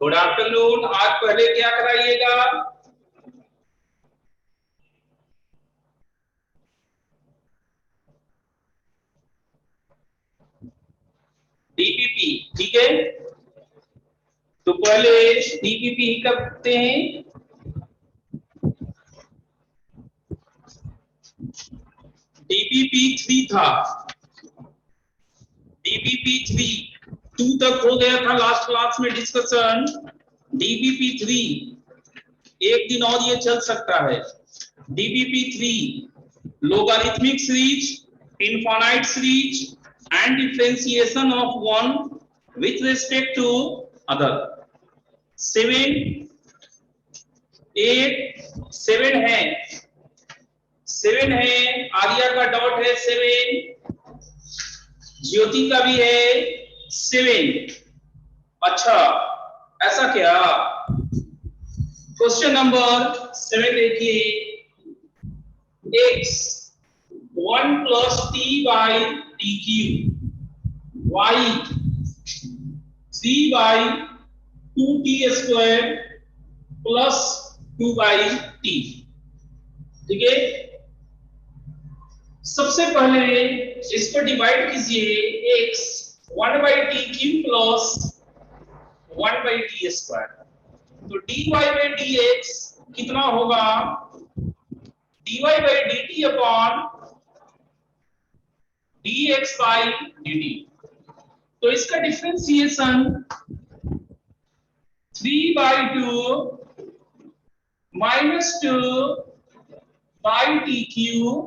Good afternoon. आज पहले क्या कराइएगा? डीपीपी, ठीक है। तो पहले डीपीपी ही करते हैं। डीपीपी 3 था, डीपीपी 3 2 तक हो गया था लास्ट क्लास में डिस्कशन। डीपीपी 3 एक दिन और ये चल सकता है। DPP 3 logarithmic series, infinite series and differentiation of one with respect to other। 7 8 7 है, 7 है, आर्या का डॉट है 7, ज्योति का भी है 7। अच्छा, ऐसा क्या? क्वेश्चन नंबर 7 देखिए, x 1 plus t by t cube, y 3 by 2t square plus 2 by t, ठीक है। सबसे पहले इसको डिवाइड कीजिए, x 1 by t cube plus 1 by t square, तो dy by dx कितना होगा? dy by dt upon dx by dt। तो इसका differentiation 3 by 2 minus 2 by t cube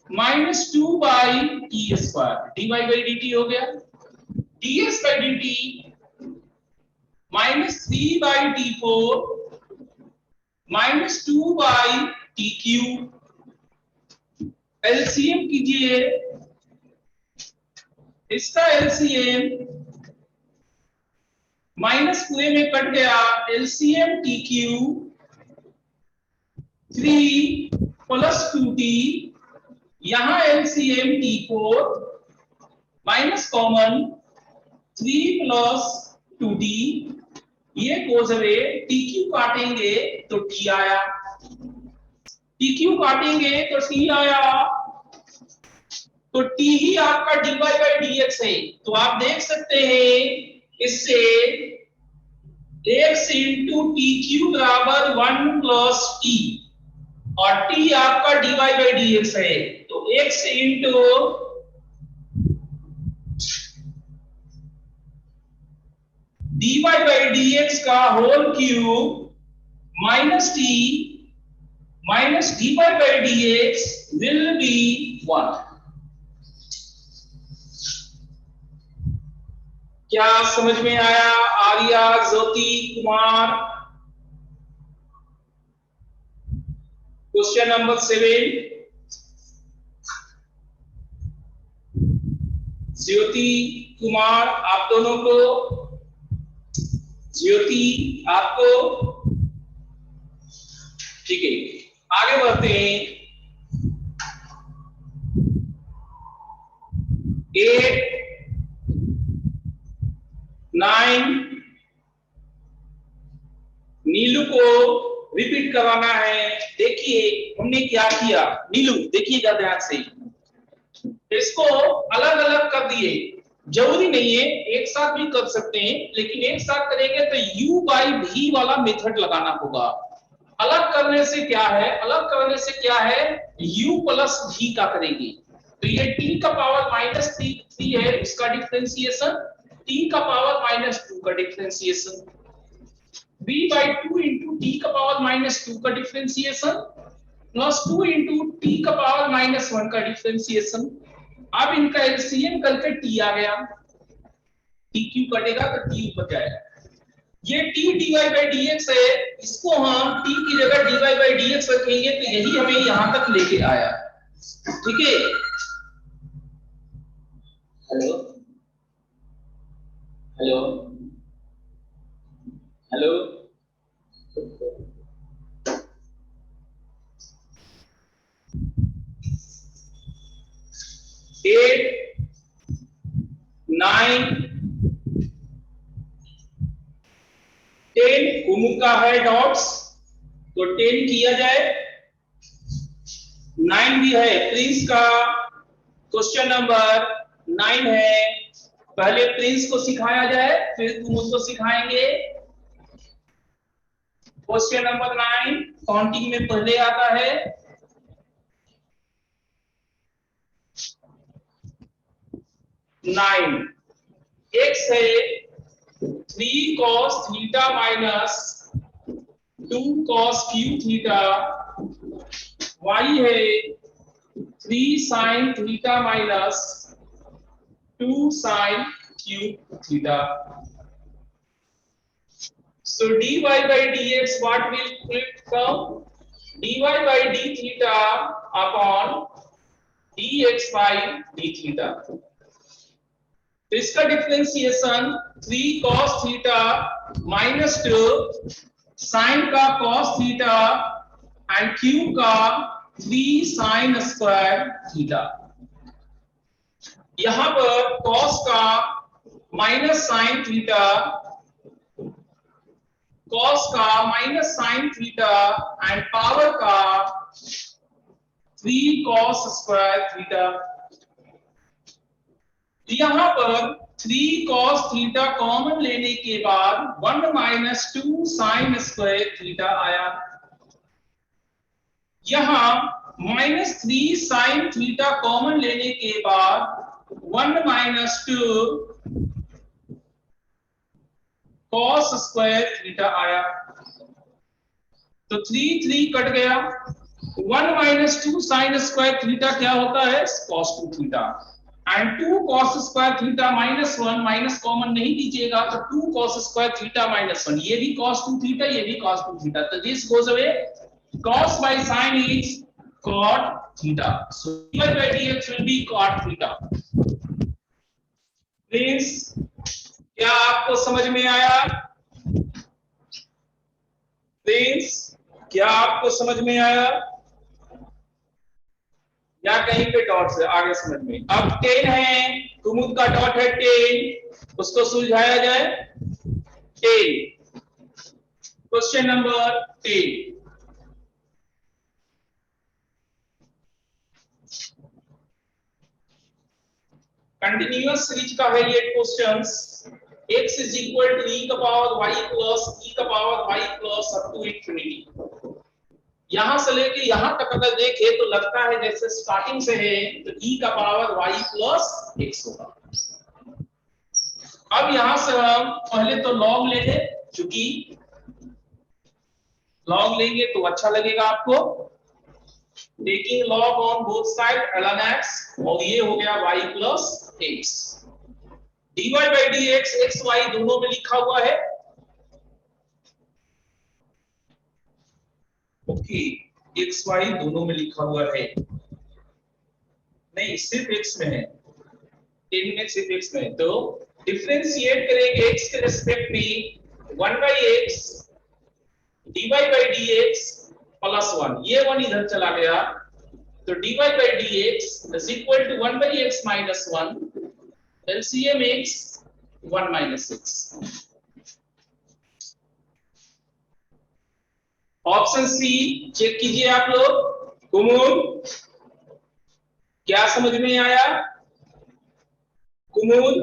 minus 2 by t square, dy by dt हो गया। ds by dt minus 3 by t4 minus 2 by t cube। LCM कीजिए, इसका LCM minus पूरे में cut गया, LCM T Q 3 plus 2t, यहां LCM t4 minus common 3 plus 2t, ये goes away, T Q काटेंगे तो t आया, टी क्यू काटेंगे तो t आया, तो t ही आपका dy by dx है। तो आप देख सकते हैं इससे x इंटू टी क्यू बराबर 1 प्लस टी, और t आपका dy by dx है, तो x into dy by dx का whole cube minus t minus dy by dx will be 1। क्या समझ में आया आर्या, ज्योति, कुमार? क्वेश्चन नंबर 7, ज्योति, कुमार, आप दोनों को, ज्योति आपको, ठीक है। आगे बढ़ते हैं। 8 9 नीलू को रिपीट करवाना है। देखिए हमने क्या किया, नीलू देखिएगा ध्यान से, इसको अलग अलग कर दिए, जरूरी नहीं है एक साथ भी कर सकते हैं, लेकिन एक साथ करेंगे तो u by v वाला मेथड लगाना होगा। अलग करने से क्या है, अलग करने से क्या है, u प्लस v का करेंगे, तो ये t का पावर माइनस 3 है, इसका डिफरेंशिएशन, t का पावर माइनस 2 का differentiation, v by 2 into t का पावर माइनस 2 का डिफरेंशिएशन प्लस 2 इंटू t का पावर माइनस 1 का डिफरेंशिएशन। अब इनका एलसीएम करके t आ गया, t क्यू कटेगा तो t ऊपर जाएगा, ये t dy by dx है, इसको हम t की जगह dy by dx रखेंगे तो यही हमें यहां तक लेके आया, ठीक है। हेलो हेलो हेलो, 8 9 10 कुमुद का है डॉट्स, तो 10 किया जाए। 9 भी है प्रिंस का, क्वेश्चन नंबर 9 है। पहले प्रिंस को सिखाया जाए, फिर कुमुद को सिखाएंगे। क्वेश्चन नंबर 9 काउंटिंग में पहले आता है। नाइन एक्स है 3 cos theta minus 2 cos cube theta, Y है 3 sin theta minus 2 sin cube theta. So dy by dx what will it come? dy by d theta upon dx by d theta। तो इसका differentiation 3 cos theta minus 2 sin का cos theta and q का 3 sin square theta. यहां पर cos का minus sin theta, cos का minus sin theta and power का 3 cos square theta. यहां पर 3 cos थीटा कॉमन लेने के बाद 1 माइनस 2 sin स्क्वायर थीटा आया। यहां माइनस 3 sin थीटा कॉमन लेने के बाद 1 माइनस 2 cos स्क्वायर थीटा आया। तो 3 3 कट गया। 1 माइनस 2 sin स्क्वायर थीटा क्या होता है? cos 2 theta and 2 cos square theta minus 1, minus common नहीं लीजिएगा तो 2 cos स्क्वायर थीटा माइनस 1, ये भी cos 2 थीटा, ये भी cos 2 थीटा, तो this goes away. cos by sin is cot theta, so dy by dx will be cot theta. Please क्या आपको समझ में आया? प्लीज क्या आपको समझ में आया या कहीं पे डॉट से आगे समझ में? अब 10 है, कुमुद का डॉट है 10, उसको सुलझाया जाए। 10 क्वेश्चन नंबर 10 कंटिन्यूअस सीरीज का है ये questions. x is equal to e का पावर y प्लस e का power y plus up to infinity. यहां से लेके यहां तक अगर देखे तो लगता है जैसे स्टार्टिंग से है तो e का पावर y प्लस x होगा। अब यहां से हम पहले तो लॉग ले लें, क्योंकि लॉग लेंगे तो अच्छा लगेगा आपको। Taking log on both side ln x, और ये हो गया y plus x। dy by dx x y दोनों में लिखा हुआ है। ओके, एक्स वाई दोनों में लिखा हुआ है, नहीं सिर्फ एक्स में है, 10 में सिर्फ एक्स में है। तो डिफरेंशिएट करेंगे एक्स के रिस्पेक्ट में 1 by x dy by dx plus 1, ये 1 इधर चला गया तो dy by dx is equal to 1 by x minus 1, LCM x 1 minus 6। Option C check कीजिए आप लोग। कुमुद क्या समझ में आया? कुमुद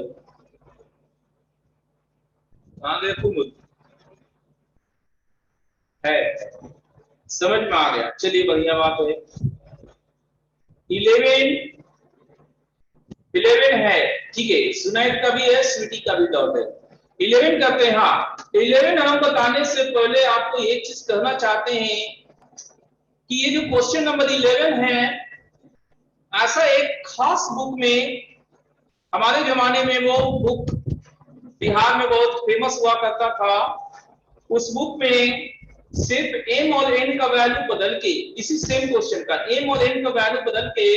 कहां गए? कुमुद है, समझ में आ गया, चलिए बढ़िया बात है। 11 है, ठीक है, सुनाइट का भी है, स्वीटी का भी डॉट है। 11 करते हैं। हाँ, 11 हम बताने से पहले आपको एक चीज कहना चाहते हैं कि ये जो क्वेश्चन नंबर 11 है, ऐसा एक खास बुक में, हमारे जमाने में वो बुक बिहार में बहुत फेमस हुआ करता था। उस बुक में सिर्फ m और n का वैल्यू बदल के, इसी सेम क्वेश्चन का m और n का वैल्यू बदल के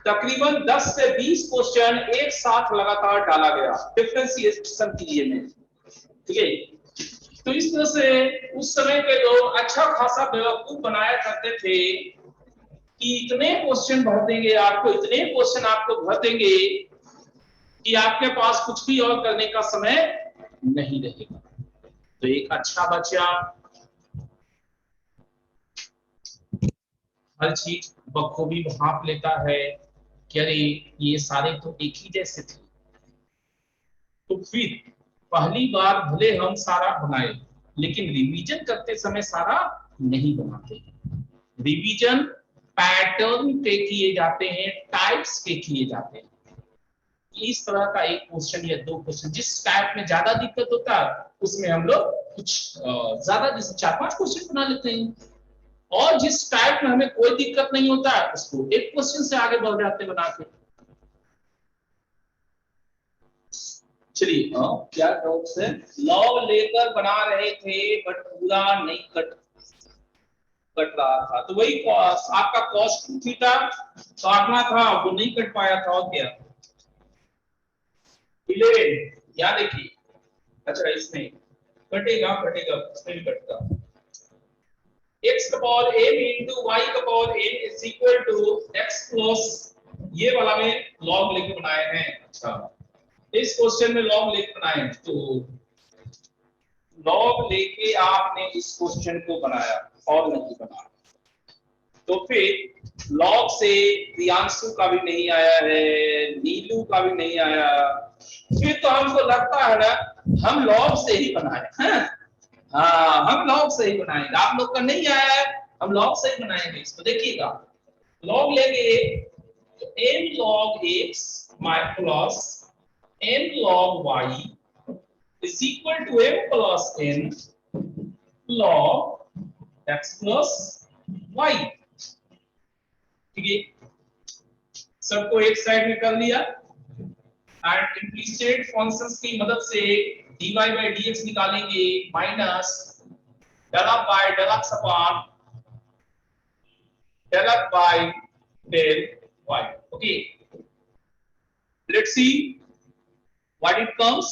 तकरीबन 10 से 20 क्वेश्चन एक साथ लगातार डाला गया डिफरेंशिएशन कीजिए में, ठीक है। तो इस तरह से उस समय के लोग अच्छा खासा बेवकूफ बनाया करते थे कि इतने क्वेश्चन भर देंगे आपको, इतने क्वेश्चन आपको भर देंगे कि आपके पास कुछ भी और करने का समय नहीं रहेगा। तो एक अच्छा बच्चा हर चीज बखूबी भांप लेता है कि अरे ये सारे तो एक ही जैसे थे। तो फिर पहली बार भले हम सारा बनाए, लेकिन रिवीजन करते समय सारा नहीं बनाते। रिवीजन पैटर्न पे किए जाते हैं, टाइप्स पे किए जाते हैं। इस तरह का एक क्वेश्चन या दो क्वेश्चन, जिस टाइप में ज्यादा दिक्कत होता है उसमें हम लोग कुछ ज्यादा, जैसे 4-5 क्वेश्चन बना लेते हैं, और जिस टाइप में हमें कोई दिक्कत नहीं होता है उसको एक क्वेश्चन से आगे बढ़ जाते बना के। चलिए क्या डाउट है? लॉग लेकर बना रहे थे बट पूरा नहीं कट रहा था, तो वही आपका कॉस 2 थीटा काटना था, वो नहीं कट पाया था। और क्या 11 याद देखिए, अच्छा इसमें कटेगा इसमें भी कटता। x का पावर n into y का power n is equal to x plus, ये वाला में लॉग लेके बनाए हैं। अच्छा इस क्वेश्चन में लॉग लेके बनाए हैं, तो लॉग लेके आपने इस क्वेश्चन को बनाया और नहीं बनाया, तो फिर लॉग से प्रियांशु का भी नहीं आया है, नीलू का भी नहीं आया, फिर तो हमको लगता है ना हम लॉग से ही बनाए हैं। हाँ हम लॉग से ही बनाएंगे, आप लोग का नहीं आया है, हम लॉग से ही बनाएंगे इसको। देखिएगा लॉग लेंगे तो m log x plus m log y is equal to m plus n log x plus y। ठीक है, सबको एक साइड में कर लिया, एंड इम्प्लीसिट फंक्शंस की मदद से dy by dx निकालेंगे, minus del f by del x upon del f by del y। okay, let's see what it comes।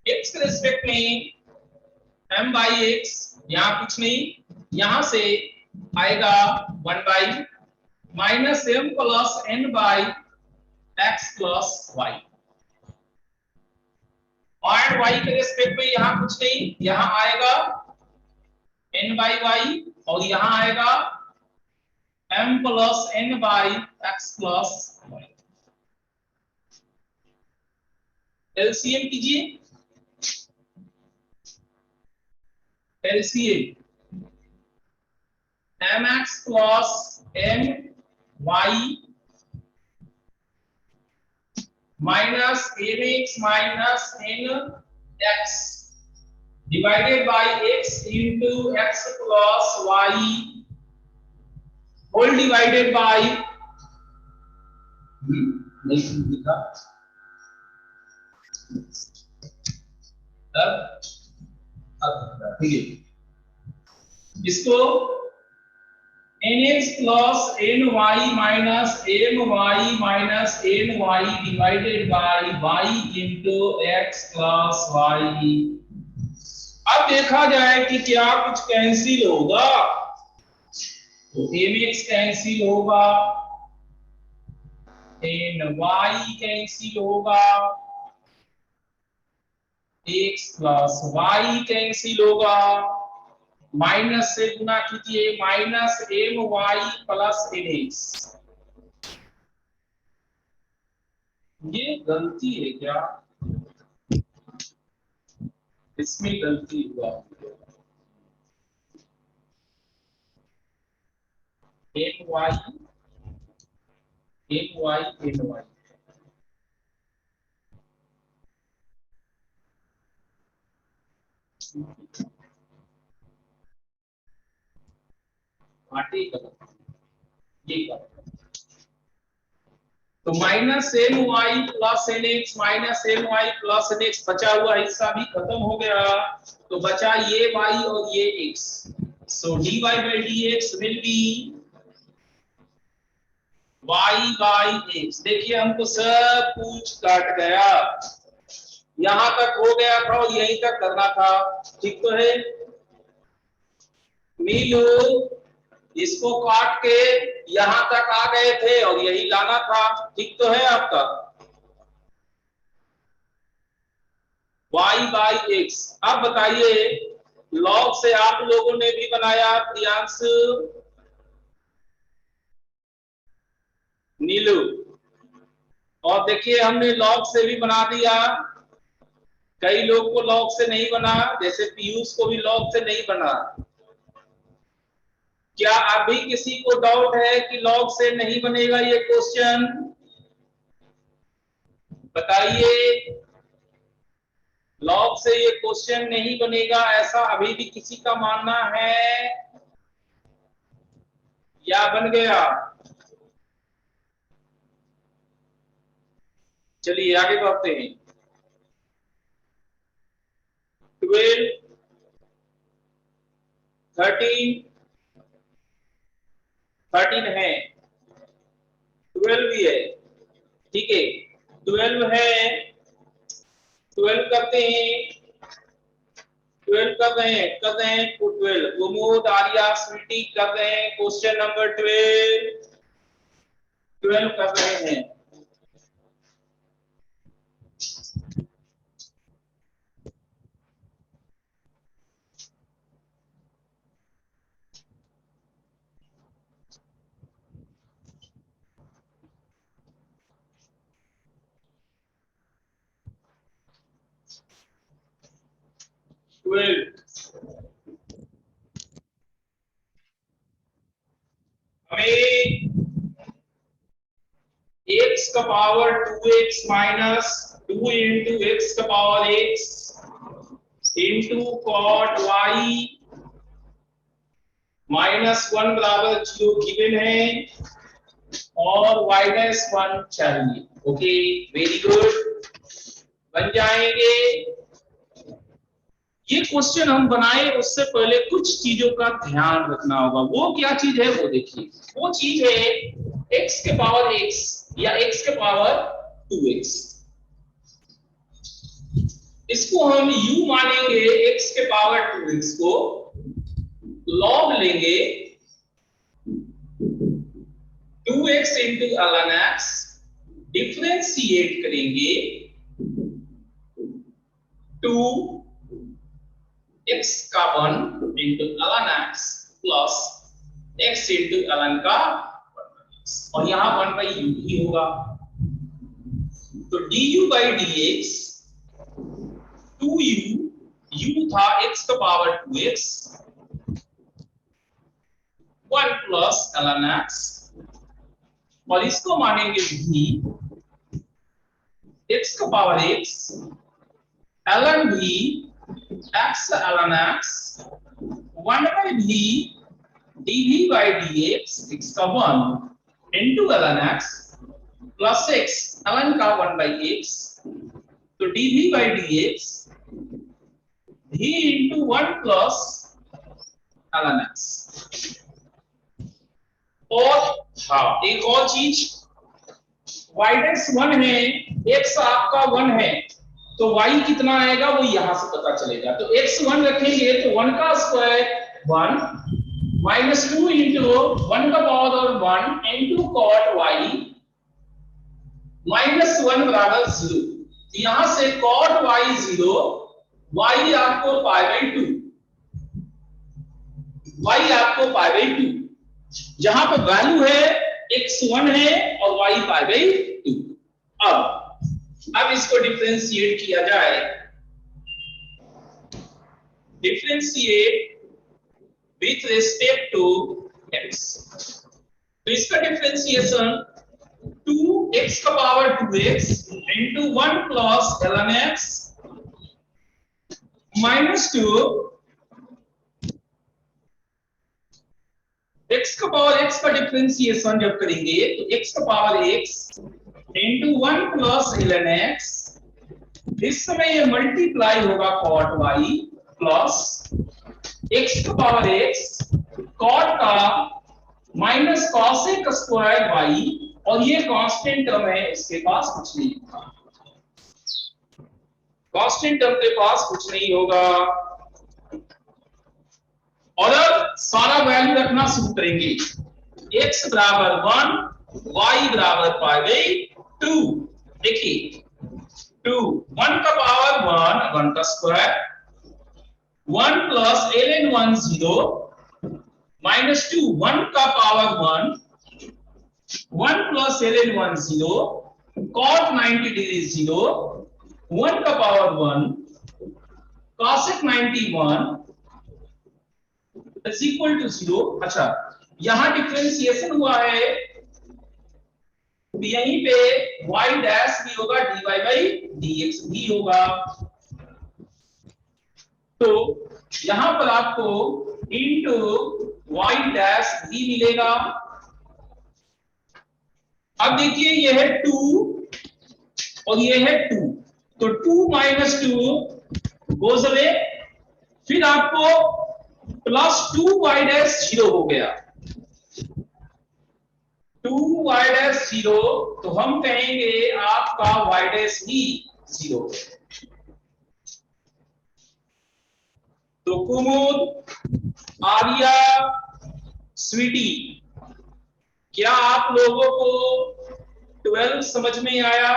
x के रिस्पेक्ट में m by x, यहाँ कुछ नहीं, यहां से आएगा 1 by minus m plus n by x plus y, और y के रिस्पेक्ट में यहाँ कुछ नहीं, यहाँ आएगा n by y, और यहाँ आएगा m plus n by x plus y। LCM कीजिए, LCM mx plus my minus mx minus nx divided by x into x plus y whole divided by, नहीं लिखा, ठीक है, इसको nx plus ny minus my minus ny divided by y into x plus y। अब देखा जाए कि क्या कुछ कैंसिल होगा, तो mx कैंसिल होगा, ny कैंसिल होगा, x प्लस y कैंसिल होगा, माइनस से गुना कीजिए, माइनस my प्लस nx। ये गलती है क्या? इसमें गलती हुआ, ny ये तो minus my plus nx minus my plus nx, बचा हुआ हिस्सा भी खत्म हो गया, तो बचा ये y और ये x, so dy by dx will B y by x। देखिए हमको सब कुछ काट गया, यहां तक हो गया था और यहीं तक करना था, ठीक तो है? नीलू इसको काट के यहां तक आ गए थे और यही लाना था, ठीक तो है आपका? y by x. अब बताइए लॉग से आप लोगों ने भी बनाया, प्रियांश, नीलू, और देखिए हमने लॉग से भी बना दिया। कई लोग को लॉग से नहीं बना, जैसे पीयूष को भी लॉग से नहीं बना। क्या अभी किसी को डाउट है कि लॉग से नहीं बनेगा ये क्वेश्चन? बताइए, लॉग से ये क्वेश्चन नहीं बनेगा ऐसा अभी भी किसी का मानना है या बन गया? चलिए आगे बढ़ते हैं। 12, 13, 13 है, 12 भी है, ठीक है, 12 है, 12 करते हैं, 12 कर रहे हैं, 12 प्रमोद, आर्या, स्वीटी कर रहे हैं क्वेश्चन नंबर 12 कर रहे हैं। हमें x का power 2x minus 2 into x का power x into cot y minus 1 बराबर 0 गिवन है और y डैश 1 चाहिए। ओके, वेरी गुड, बन जाएंगे। ये क्वेश्चन हम बनाए उससे पहले कुछ चीजों का ध्यान रखना होगा। वो क्या चीज है वो देखिए, वो चीज है x के पावर x या x के पावर 2x। इसको हम u मानेंगे, x के पावर 2x को लॉग लेंगे 2x into ln x, differentiate करेंगे 2 x का 1 into ln x plus x into ln का 1 और यहाँ 1 बाई यू ही होगा। तो du by dx 2u, u था x का power 2x 1 plus ln x और इसको मानेंगे v x का power x ln v x ln x 1 by v dv by dx x का 1 into ln x plus x ln का 1 by x, तो dv by dx v into 1 plus ln x। और हाँ एक और चीज, y dash 1 है, x आपका 1 है, तो y कितना आएगा वो यहां से पता चलेगा। तो x 1 रखेंगे तो 1 का स्क्वायर 1 माइनस 2 इंटू 1 का power 1 into cot y minus 1 बराबर 0। यहां से कॉट y 0, y आपको पाई बाई 2, y आपको पाई बाई 2, जहां पर वैल्यू है x 1 है और y पाई बाई 2। अब इसको डिफरेंशिएट किया जाए, differentiate with respect to x। तो इसका डिफरेंशिएशन 2x का power 2x into 1 plus ln x minus 2 x का पावर x का डिफरेंशिएशन जब करेंगे तो x का power x into 1 plus ln x, इस समय ये मल्टीप्लाई होगा कॉट y प्लस x का पावर x कॉट का माइनस कॉसेक स्क्वायर y, और ये कांस्टेंट टर्म है, इसके पास कुछ नहीं होगा, कांस्टेंट टर्म के पास कुछ नहीं होगा। और अब सारा वैल्यू रखना शुरू करेंगे, x बराबर 1 y बराबर पाई बाई 2। देखिए 2 1 का पावर 1 का स्क्वायर 1 प्लस ln 1 0 माइनस 2 1 का power 1 plus ln 1 0 cot 90 degree 0 1 का power 1 cosec 91 is equal to 0। अच्छा, यहां डिफरेंशिएशन हुआ है तो यहीं पे y डैश भी होगा, dy बाई dx भी होगा। तो यहां पर आपको इंटू y डैश भी मिलेगा। अब देखिए ये है 2 और ये है 2, तो 2 माइनस 2 गोज अवे, फिर आपको प्लस 2y डैश 0 हो गया, 2y डैश 0, तो हम कहेंगे आपका y डैश ही 0। तो कुमुद, आर्या, स्वीटी, क्या आप लोगों को 12 समझ में आया?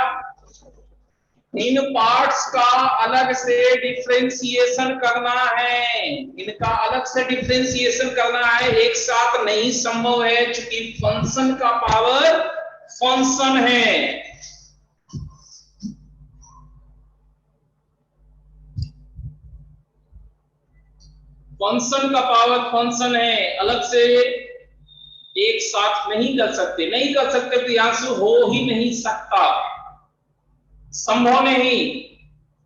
इन पार्ट्स का अलग से डिफरेंशिएशन करना है, इनका अलग से डिफरेंशिएशन करना है, एक साथ नहीं संभव है, क्योंकि फंक्शन का पावर फंक्शन है। फंक्शन का पावर फंक्शन है, अलग से एक साथ नहीं कर सकते, नहीं कर सकते तो यहां से हो ही नहीं सकता, संभव नहीं,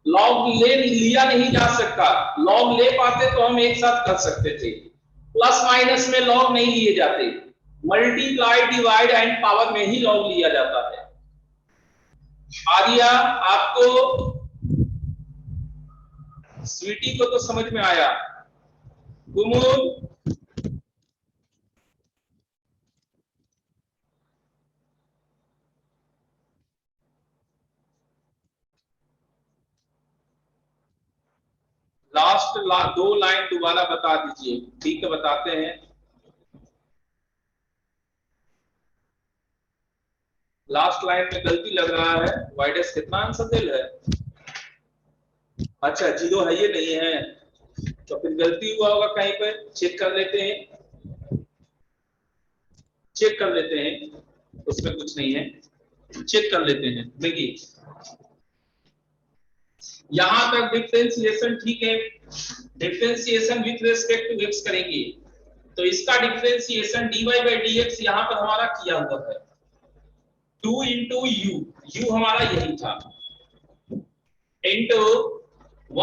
लॉग ले लिया नहीं जा सकता। लॉग ले पाते तो हम एक साथ कर सकते थे, प्लस माइनस में लॉग नहीं लिए जाते, मल्टीप्लाई डिवाइड एंड पावर में ही लॉग लिया जाता है। आर्या, आपको, स्वीटी को तो समझ में आया, कुमुद, लास्ट दो लाइन दोबारा बता दीजिए। ठीक है, बताते हैं। लास्ट लाइन में गलती लग रहा है, वाइडेस कितना आंसर दे रहा है? अच्छा, 0 है, ये नहीं है, तो फिर गलती हुआ होगा कहीं पे, चेक कर लेते हैं, चेक कर लेते हैं, उसमें कुछ नहीं है, चेक कर लेते हैं। देखिए यहां तक डिफरेंशिएशन ठीक है, differentiation with respect to x करेंगे, तो इसका डिफरेंशिएशन dy बाई dx यहां पर हमारा किया हुआ है, 2 इंटू u हमारा यही था, इंटू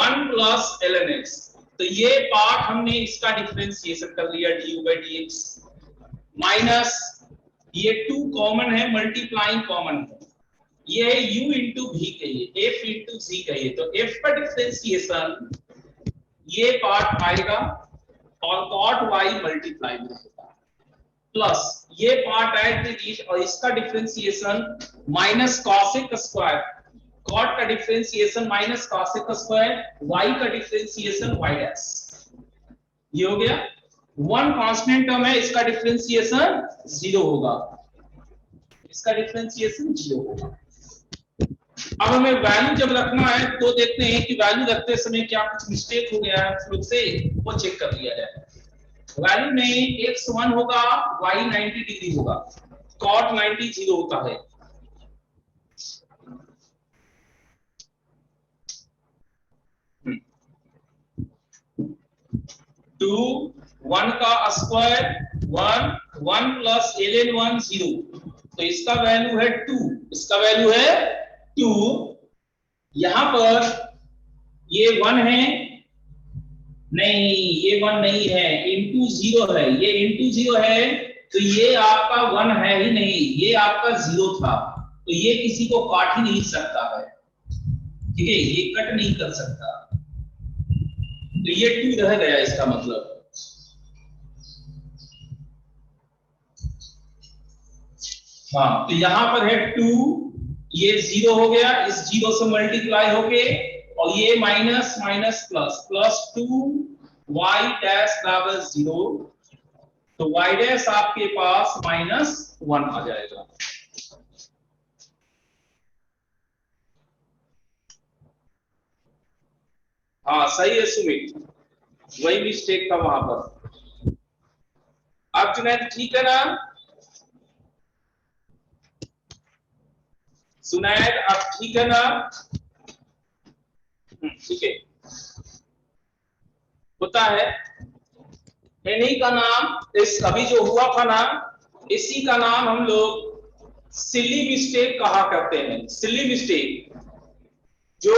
1 प्लस ln x, तो ये पार्ट हमने इसका डिफरेंशिएशन कर लिया du बाई dx, माइनस ये 2 कॉमन है, मल्टीप्लाइंग कॉमन है, ये है u इंटू v कहिए, f इंटू c कहिए, तो f का डिफरेंशिएशन ये पार्ट आएगा और cot y मल्टीप्लाई में होगा, प्लस ये पार्ट आएगा और इसका differentiation minus cosec square, cot का differentiation minus cosec square, y का डिफरेंशिएशन y डैश, ये हो गया। 1 कांस्टेंट टर्म है, इसका डिफरेंशिएशन 0 होगा, इसका डिफरेंशिएशन 0 होगा। अब हमें वैल्यू जब रखना है तो देखते हैं कि वैल्यू रखते समय क्या कुछ मिस्टेक हो गया है शुरू से, वो चेक कर लिया जाए। वैल्यू में x 1 होगा, y 90 डिग्री होगा, cot 90 0 होता है, टू 1 का स्क्वायर 1 1 प्लस ln 1 0, तो इसका वैल्यू है 2, इसका वैल्यू है 2, यहां पर ये 1 है, नहीं ये 1 नहीं है, इंटू 0 है, ये इंटू 0 है, तो ये आपका 1 है ही नहीं, ये आपका 0 था, तो ये किसी को काट ही नहीं सकता है, ठीक है, ये कट नहीं कर सकता, तो ये 2 रह गया, इसका मतलब हाँ, तो यहां पर है 2, ये 0 हो गया, इस 0 से मल्टीप्लाई होके, और ये minus minus plus, plus 2 y dash बराबर 0, तो y डैश आपके पास माइनस 1 आ जाएगा। हाँ सही है सुमित, वही मिस्टेक था वहां पर। अब जुनैद ठीक है ना? सुनैद अब ठीक है ना? ठीक है। होता है, इन्हीं का नाम, इस अभी जो हुआ था ना, इसी का नाम हम लोग सिली मिस्टेक कहा करते हैं। सिली मिस्टेक, जो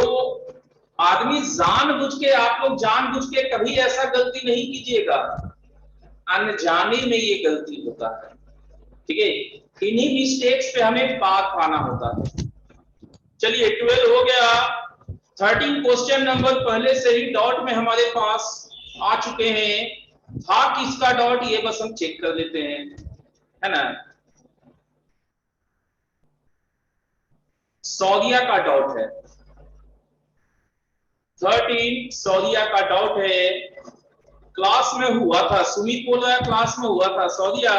आदमी जानबूझ के, आप लोग जानबूझ के कभी ऐसा गलती नहीं कीजिएगा, अनजाने में ये गलती होता है। ठीक है, इन्हीं मिस्टेक्स पे हमें बात पाना होता है। चलिए 12 हो गया। 13 क्वेश्चन नंबर पहले से ही डॉट में हमारे पास आ चुके हैं। था किसका डॉट, ये बस हम चेक कर लेते हैं, है ना? सौदिया का डॉट है। 13 सौदिया का डॉट है। क्लास में हुआ था, सुमित बोल रहा है क्लास में हुआ था। सौदिया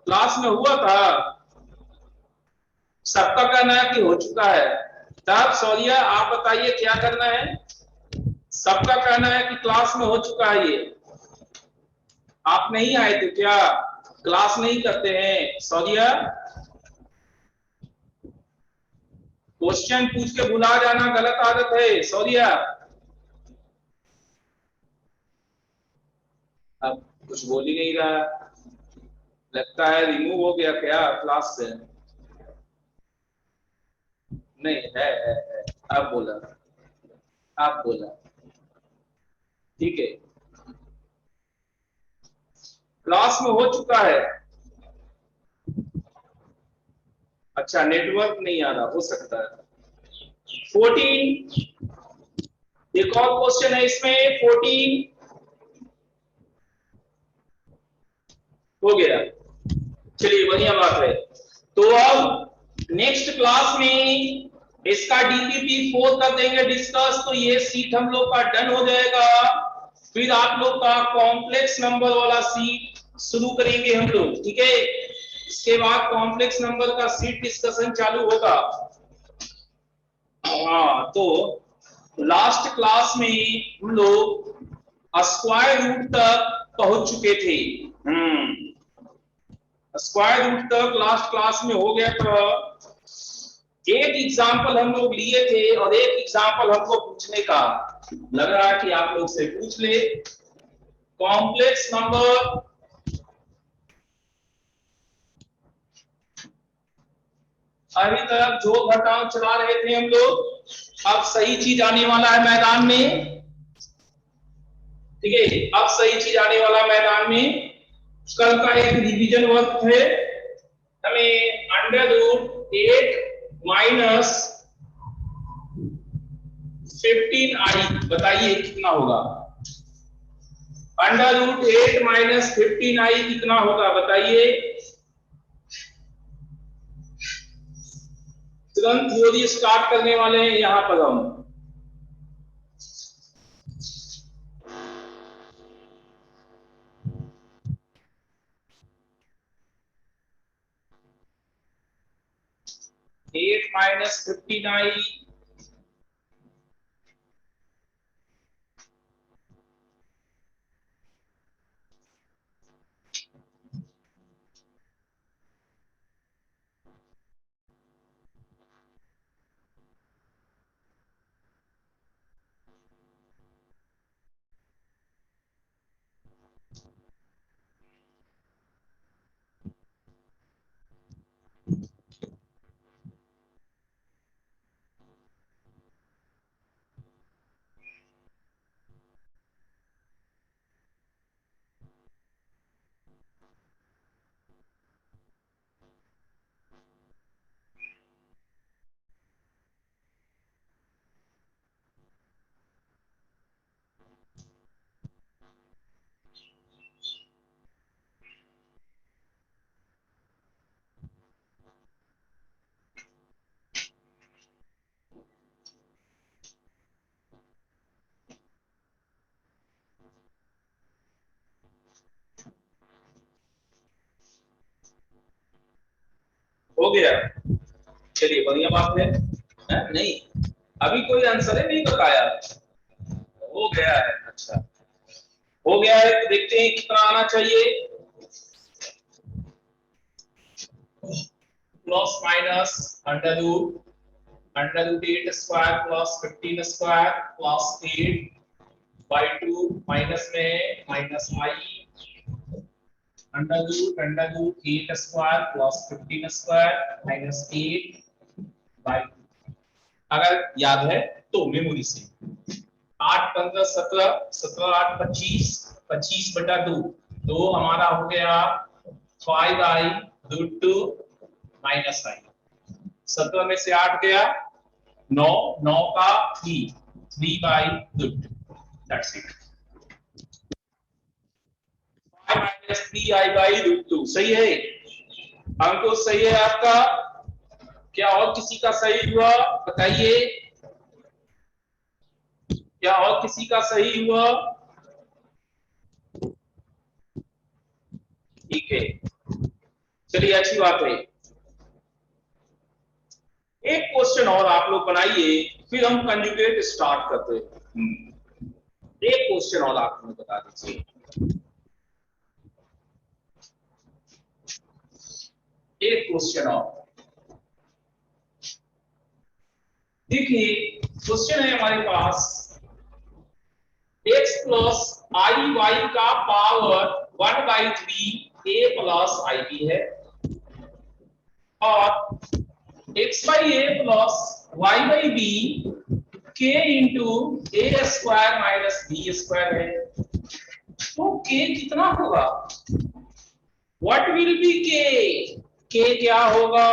क्लास में हुआ था, सबका कहना है कि हो चुका है। तब सौदिया आप बताइए क्या करना है? सबका कहना है कि क्लास में हो चुका है। ये आप नहीं आए थे क्या? क्लास नहीं करते हैं सौदिया? क्वेश्चन पूछ के भुला जाना गलत आदत है सौदिया। अब कुछ बोल ही नहीं रहा, लगता है रिमूव हो गया क्या क्लास से? नहीं है। अब बोला, आप बोला, ठीक है। क्लास में हो चुका है। अच्छा नेटवर्क नहीं आ रहा, हो सकता है। 14, एक और क्वेश्चन है इसमें। 14 हो गया, चलिए बढ़िया बात है। तो अब नेक्स्ट क्लास में इसका डीपीपी 4 कर देंगे डिस्कस, तो ये सीट हम लोग का डन हो जाएगा। फिर आप लोग का कॉम्प्लेक्स नंबर वाला सीट शुरू करेंगे हम लोग, ठीक है? इसके बाद कॉम्प्लेक्स नंबर का सीट डिस्कशन चालू होगा। हाँ, तो लास्ट क्लास में हम लोग स्क्वायर रूट तक पहुंच चुके थे। स्क्वायर रूट तक लास्ट क्लास में हो गया था। एक एग्जाम्पल हम लोग लिए थे और एक एग्जाम्पल हमको पूछने का लग रहा है कि आप लोग से पूछ ले। कॉम्प्लेक्स नंबर, अभी तक जो घटाव चला रहे थे हम लोग, अब सही चीज आने वाला है मैदान में। ठीक है, अब सही चीज आने वाला मैदान में। कल का एक रिवीजन वर्क है, हमें √8 माइनस 15i बताइए कितना होगा? √8 माइनस 15i कितना होगा बताइए? तुरंत थ्योरी स्टार्ट करने वाले हैं यहां पर हम। एट माइनस 15i हो गया। चलिए बढ़िया बात है। नहीं, अभी कोई आंसर ही नहीं बताया। हो गया है। अच्छा हो गया है, तो देखते हैं कितना आना चाहिए। Plus minus under root 8 square plus 15 square plus 8/2 minus में minus i under root 8 square plus 15 square minus 8/2। अगर याद है तो मेमोरी से 8 15 17 17 8 25 25/2 तो हमारा हो गया 5i√2 माइनस आई। 17 में से 8 गया 9 9 का 3 दैट्स इट। 5 माइनस 3i/√2 सही है। अंक सही है आपका। क्या और किसी का सही हुआ बताइए? क्या और किसी का सही हुआ? ठीक है, चलिए अच्छी बात है। एक क्वेश्चन और आप लोग बनाइए, फिर हम कंजुगेट स्टार्ट करते हैं। एक क्वेश्चन और आप हमें बता दीजिए। एक क्वेश्चन और देखिए, क्वेश्चन है हमारे पास x प्लस आई वाई का power 1/3 a plus I B है और x by A plus Y by B k into A square minus B square है। तो k कितना होगा? What will be k? k क्या होगा?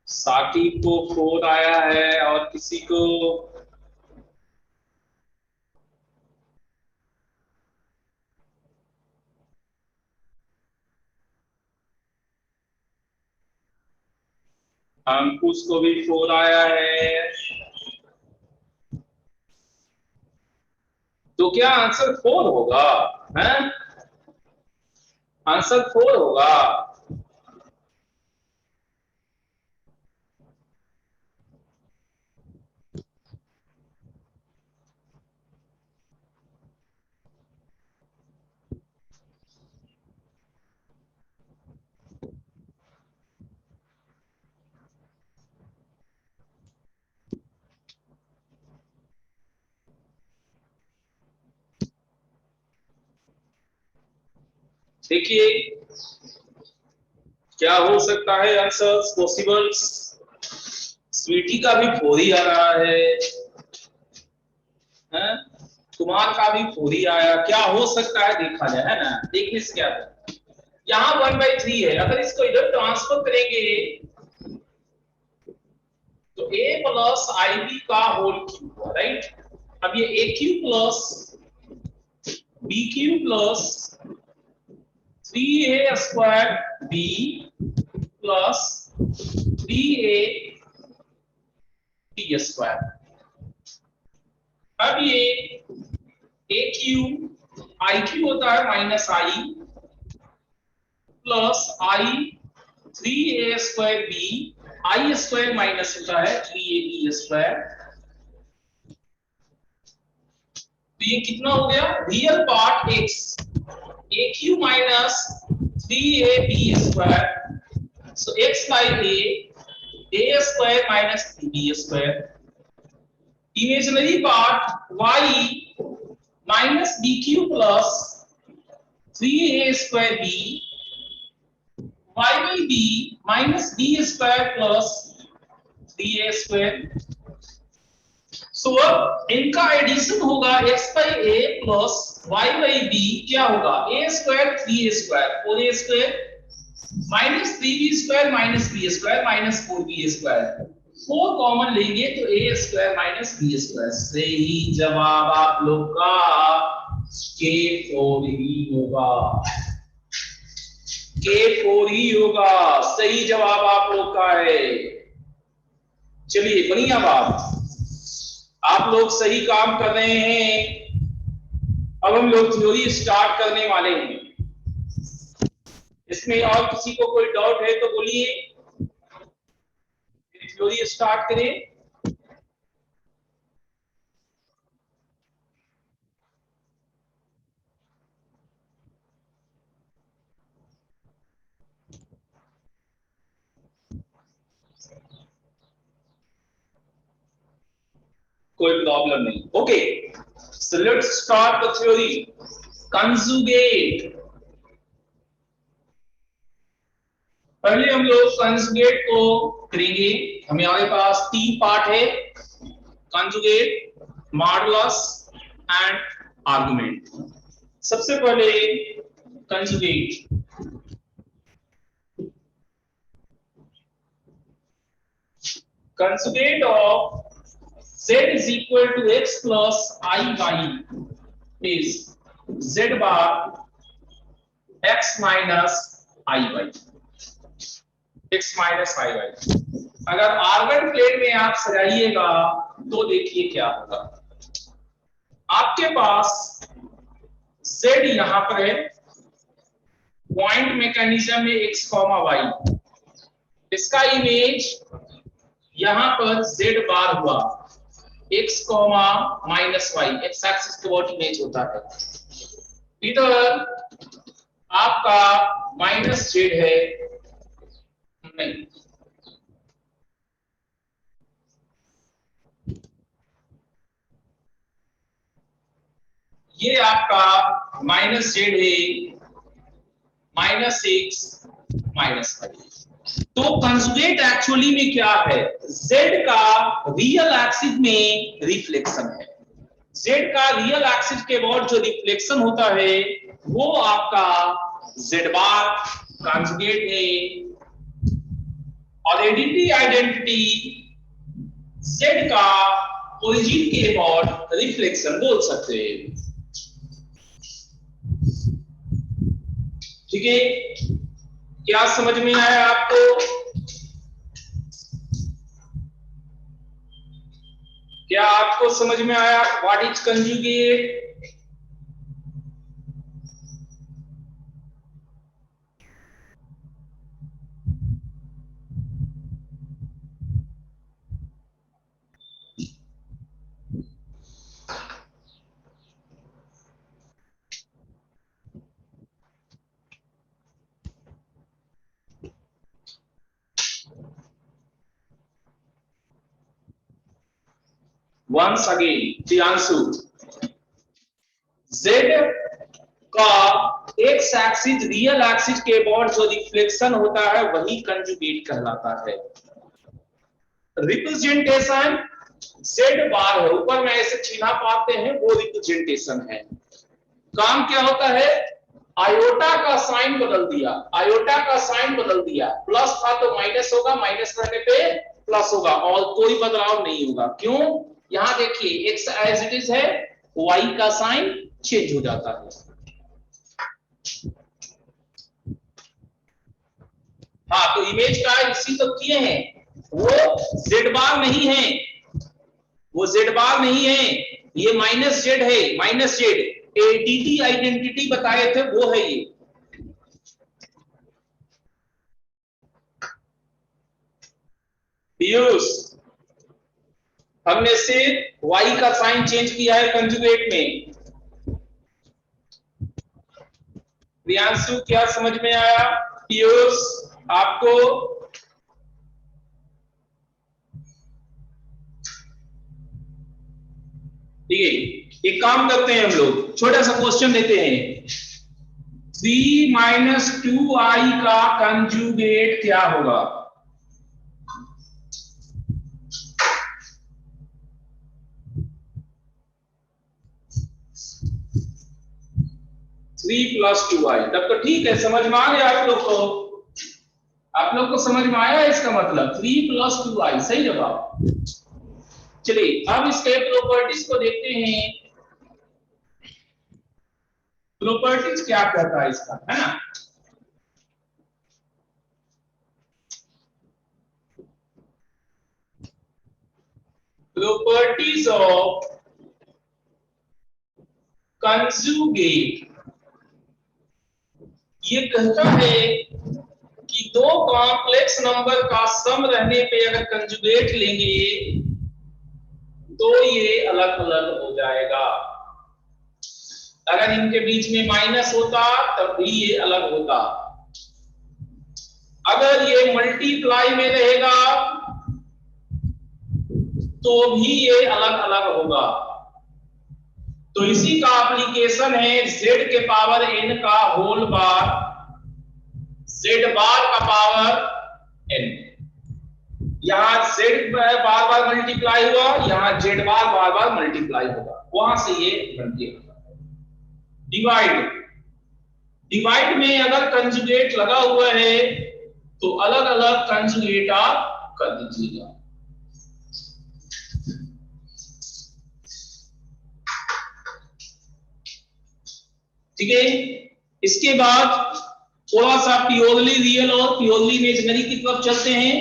साकिब को 4 आया है और किसी को अंकुश को भी 4 आया है। तो क्या आंसर 4 होगा? हैं? आंसर 4 होगा। देखिए क्या हो सकता है आंसर्स पॉसिबल्स। स्वीटी का भी 4 ही आ रहा है, हैं? कुमार का भी 4 ही आया। क्या हो सकता है देखा जाए, है ना? देखने से क्या है, यहाँ 1/3 है। अगर इसको इधर ट्रांसफर करेंगे तो a प्लस आई बी का होल क्यूब, राइट? अब ये a cube plus b cube plus 3a square b plus 3a b square. अब ये a क्यूब आई क्यूब होता है माइनस आई प्लस आई 3a स्क्वायर b आई स्क्वायर माइनस होता है 3ab square. तो ये कितना हो गया? Real part x a cube minus 3ab square, so x by a square minus 3b square. Imaginary part y minus B Q plus 3a square B y by B minus B square plus 3a square. So अब इनका addition होगा x by A plus y by B, क्या होगा a square 3a square 4a square minus 3b square minus b square minus 4b square. 4 common लेंगे तो a square minus b square. सही जवाब आप लोग का K4 ही होगा, K4 ही होगा। सही जवाब आप लोग का है। चलिए बढ़िया बात, आप लोग सही काम कर रहे हैं। अब हम लोग थ्योरी स्टार्ट करने वाले हैं। इसमें और किसी को कोई डाउट है तो बोलिए, थ्योरी स्टार्ट करें। कोई प्रॉब्लम नहीं। Okay, so let's start the theory. Conjugate, पहले हम लोग कंजुगेट को करेंगे। हमारे पास 3 पार्ट है, कंजुगेट, मॉडुलस एंड आर्गुमेंट। सबसे पहले conjugate. Conjugate of z is equal to x plus I y is z bar x minus I y, x minus I y। अगर आर्गन प्लेन में आप सजाइएगा तो देखिए क्या होगा। आपके पास z यहां पर है, पॉइंट मैकेनिज्म में x कॉमा y, इसका इमेज यहां पर z बार हुआ x comma minus Y, X axis के बहुत इमेज होता है। इधर आपका माइनस z है, नहीं ये आपका माइनस z है, माइनस x माइनस वाई। तो कंजुगेट एक्चुअली में क्या है, z का रियल एक्सिस में रिफ्लेक्शन है। z का रियल एक्सिस के बाद जो रिफ्लेक्शन होता है वो आपका z बार कंजुगेट है। और आइडेंटिटी z का ओरिजिन के बाद रिफ्लेक्शन बोल सकते हैं। ठीक है, क्या समझ में आया आपको? क्या आपको समझ में आया what is conjugate? Once again, Priyanshu, z का एक्स एक्सिस रियल एक्सिस के बाद जो रिफ्लेक्शन होता है वही कंजुगेट कहलाता है। रिप्रेजेंटेशन z बार है, ऊपर में ऐसे चिन्ह पाते हैं वो रिप्रेजेंटेशन है। काम क्या होता है, आयोटा का साइन बदल दिया, आयोटा का साइन बदल दिया, प्लस था तो माइनस होगा, माइनस करने पे प्लस होगा और कोई बदलाव नहीं होगा। क्यों? यहां देखिए x एज इट इज है, y का साइन चेंज हो जाता है। हाँ, तो इमेज का इसी तो किए हैं, वो z बार नहीं है, वो z बार नहीं है, ये माइनस z है, माइनस z। एडीटी आइडेंटिटी बताए थे वो है ये। पीयूष, हमने से y का साइन चेंज किया है कंजुगेट में। प्रियांशु, क्या समझ में आया? पीयूष आपको? ठीक है, एक काम करते हैं हम लोग, छोटा सा क्वेश्चन देते हैं। 3 - 2i का कंजुगेट क्या होगा? थ्री प्लस 2i, तब तो ठीक है, समझ में आ गया आप लोग को। आप लोग को समझ में आया इसका मतलब 3 + 2i सही जवाब। चलिए अब इसके प्रॉपर्टीज को देखते हैं। प्रॉपर्टीज क्या कहता है इसका, है ना? प्रॉपर्टीज ऑफ कंजुगेट ये कहता है कि दो कॉम्प्लेक्स नंबर का सम रहने पे अगर कंजुगेट लेंगे तो ये अलग अलग हो जाएगा। अगर इनके बीच में माइनस होता तब भी ये अलग होता। अगर ये मल्टीप्लाई में रहेगा तो भी ये अलग अलग होगा। तो इसी का एप्लीकेशन है z के पावर n का होल बार, z बार का पावर n। यहां z बार बार मल्टीप्लाई हुआ, यहां z बार बार मल्टीप्लाई होगा, वहां से ये बन गया। डिवाइड, डिवाइड में अगर कंजुगेट लगा हुआ है तो अलग अलग कंजुगेट आप कर दीजिएगा। ठीक है, इसके बाद थोड़ा सा प्योरली रियल और प्योरली इमेजिनरी की तरफ चलते हैं।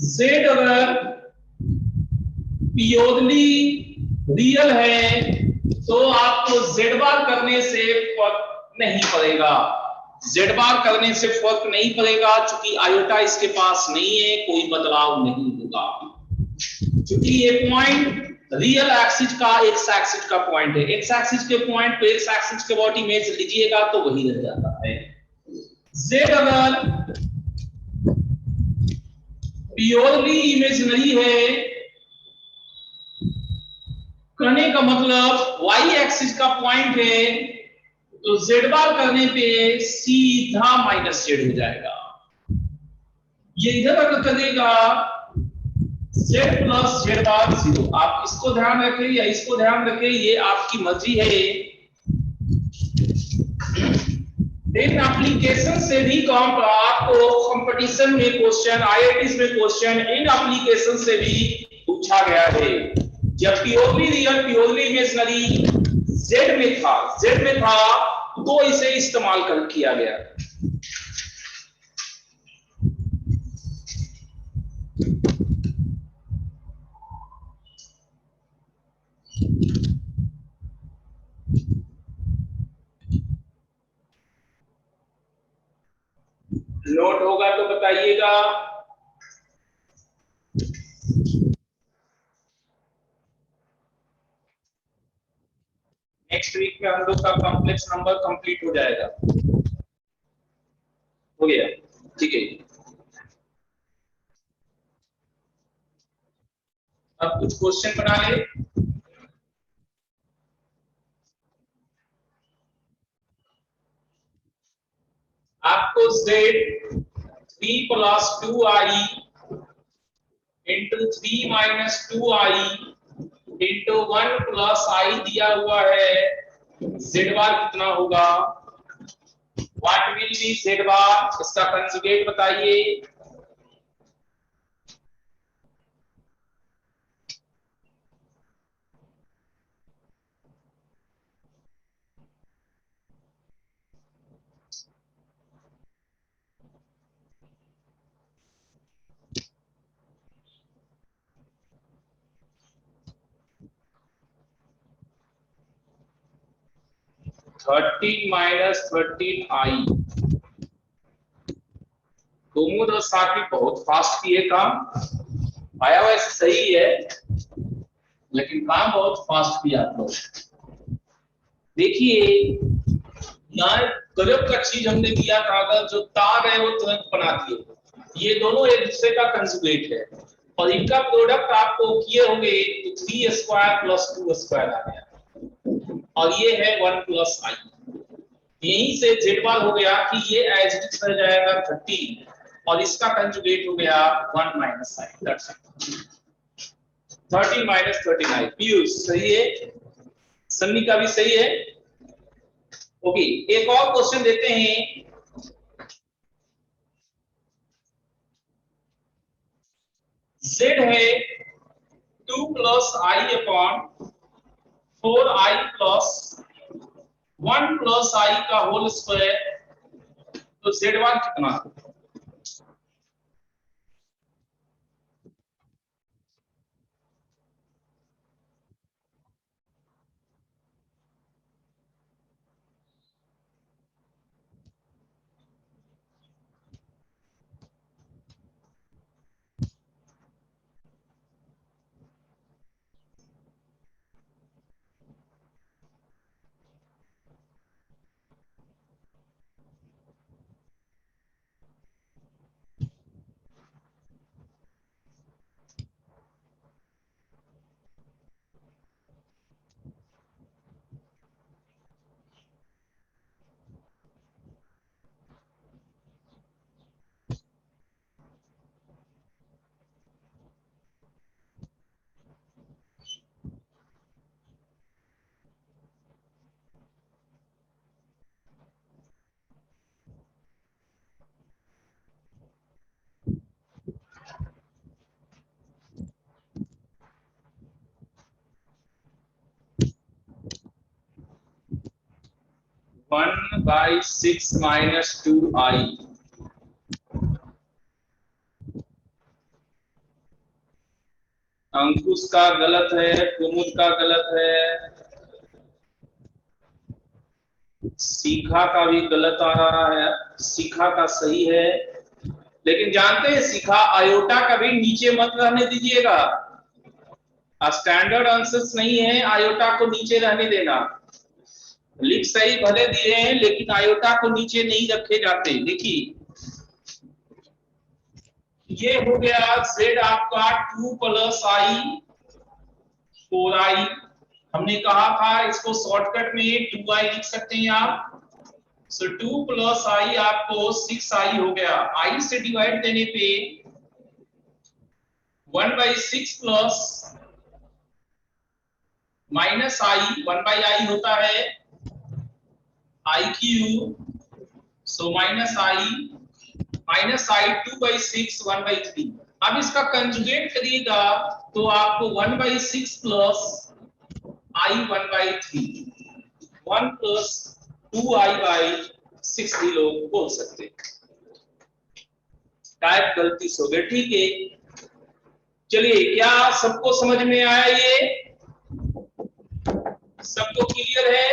Z अगर प्योरली रियल है तो आपको Z बार करने से फर्क नहीं पड़ेगा। Z बार करने से फर्क नहीं पड़ेगा क्योंकि आयोटा इसके पास नहीं है, कोई बदलाव नहीं होगा। क्योंकि ये पॉइंट रियल एक्सिस का एक्स एक्सिस का पॉइंट है, एक्स एक्सिस के पॉइंट पे एक्स एक्सिस के बॉडी में लीजिएगा तो वही रह जाता है। Z अगर प्योरली इमेजिनरी है करने का मतलब y एक्सिस का पॉइंट है तो z बार करने पे सीधा -z हो जाएगा। ये इधर अगर करेगा z + z बार 0, आप इसको ध्यान रखें या इसको ध्यान रखें, ये आपकी मर्जी है। इन एप्लीकेशन से भी काम आपको कंपटीशन में क्वेश्चन, आईआईटी में क्वेश्चन इन एप्लीकेशन से भी पूछा गया है। जब purely real purely imaginary Z में था तो इसे इस्तेमाल कर किया गया। नोट होगा तो बताइएगा। नेक्स्ट वीक में हम लोग का कॉम्प्लेक्स नंबर कंप्लीट हो जाएगा। हो गया, ठीक है। अब कुछ क्वेश्चन बना ले। आपको Z 3 + 2i × 3 - 2i × 1 + i दिया हुआ है। Z बार कितना होगा? व्हाट विल बी Z बार? इसका कंजुगेट बताइए। -13i। दोनों तो साथ ही बहुत फास्ट किए काम। आया वैसे सही है लेकिन काम बहुत फास्ट किया आप लोग। देखिए यहाँ गजब का चीज हमने किया था, अगर जो तार है वो तुरंत बना दिए। ये दोनों एक दूसरे का कंजुगेट है और इनका प्रोडक्ट आपको किए होंगे तो 3 स्क्वायर प्लस 2 स्क्वायर आ गया और ये है 1 प्लस आई। यहीं से z बार हो गया कि ये एज इट इज रह जाएगा 13 और इसका कंजुगेट हो गया 1 minus I. That's it. 13 minus 39। Piyush सही है, सन्नी का भी सही है। ओके, एक और क्वेश्चन देते हैं। z है 2 प्लस आई अपॉन 4i प्लस 1 प्लस आई का होल स्क्वायर, तो z1 कितना? One by 6 minus 2i। अंकुश का गलत है, कुमुद का गलत है, सीखा का भी गलत आ रहा है, सीखा का सही है। लेकिन जानते हैं सीखा आयोटा कभी नीचे मत रहने दीजिएगा। स्टैंडर्ड आंसर्स नहीं है आयोटा को नीचे रहने देना। लिख सही भले दिए हैं लेकिन आयोटा को नीचे नहीं रखे जाते। देखिए ये हो गया z आपका 2 प्लस आई 4i। हमने कहा था इसको शॉर्टकट में 2i लिख सकते हैं आप। सो 2 प्लस आई आपको 6i हो गया। i से डिवाइड देने पे 1/6 प्लस माइनस आई 1/i होता है i क्यूब। सो माइनस आई 2/6 1/3। अब इसका कंजुगेट करिएगा तो आपको 1/6 प्लस i 1/3 1 प्लस 2i/6 भी लोग बोल सकते हैं। टाइप गलती से हो गया, ठीक है। चलिए क्या सबको समझ में आया? ये सबको क्लियर है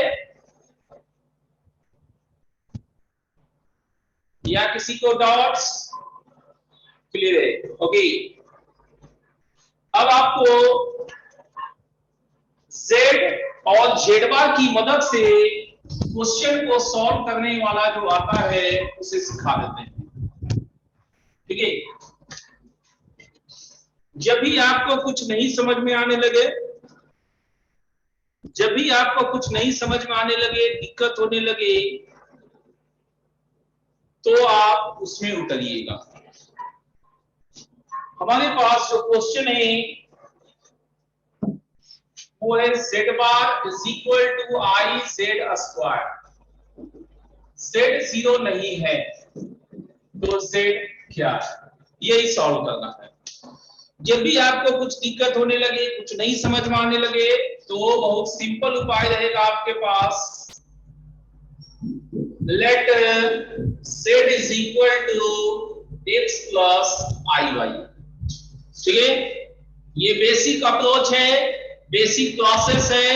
या किसी को डाउट्स? क्लियर है, ओके। अब आपको z और z बार की मदद से क्वेश्चन को सॉल्व करने वाला जो आता है उसे सिखा देते हैं, ठीक है। जब भी आपको कुछ नहीं समझ में आने लगे, जब भी आपको कुछ नहीं समझ में आने लगे, दिक्कत होने लगे, तो आप उसमें उतरिएगा। हमारे पास जो क्वेश्चन है वो है z bar is equal to I Z square. z 0 नहीं है तो z क्या है, यही सॉल्व करना है। जब भी आपको कुछ दिक्कत होने लगे, कुछ नहीं समझ में आने लगे, तो बहुत सिंपल उपाय रहेगा आपके पास। Let z is equal to x plus I y, ठीक है। ये बेसिक अप्रोच है, बेसिक प्रोसेस है।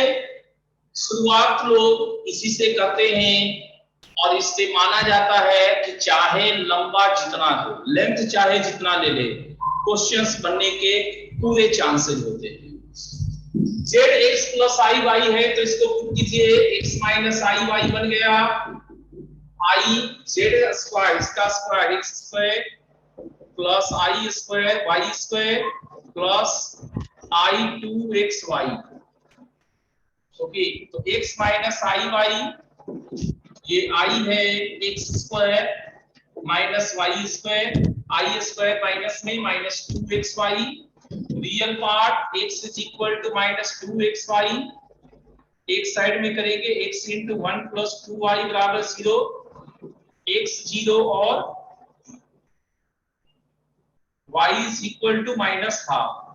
शुरुआत लोग इसी से करते हैं और इससे माना जाता है कि चाहे लंबा जितना हो, लेंथ चाहे जितना ले ले, क्वेश्चंस बनने के पूरे चांसेस होते हैं। z x प्लस आई वाई है तो इसको पुट कीजिए, x माइनस आई वाई बन गया। i z स्क्वायर, इसका square x square plus i square y square plus i 2xy। Okay, तो x माइनस आई वाई, ये आई है x square minus y square, i square minus में minus 2xy, real part x is equal to minus 2xy, एक side में करेंगे x into 1 plus 2y बराबर 0, x 0 और y is equal to minus half.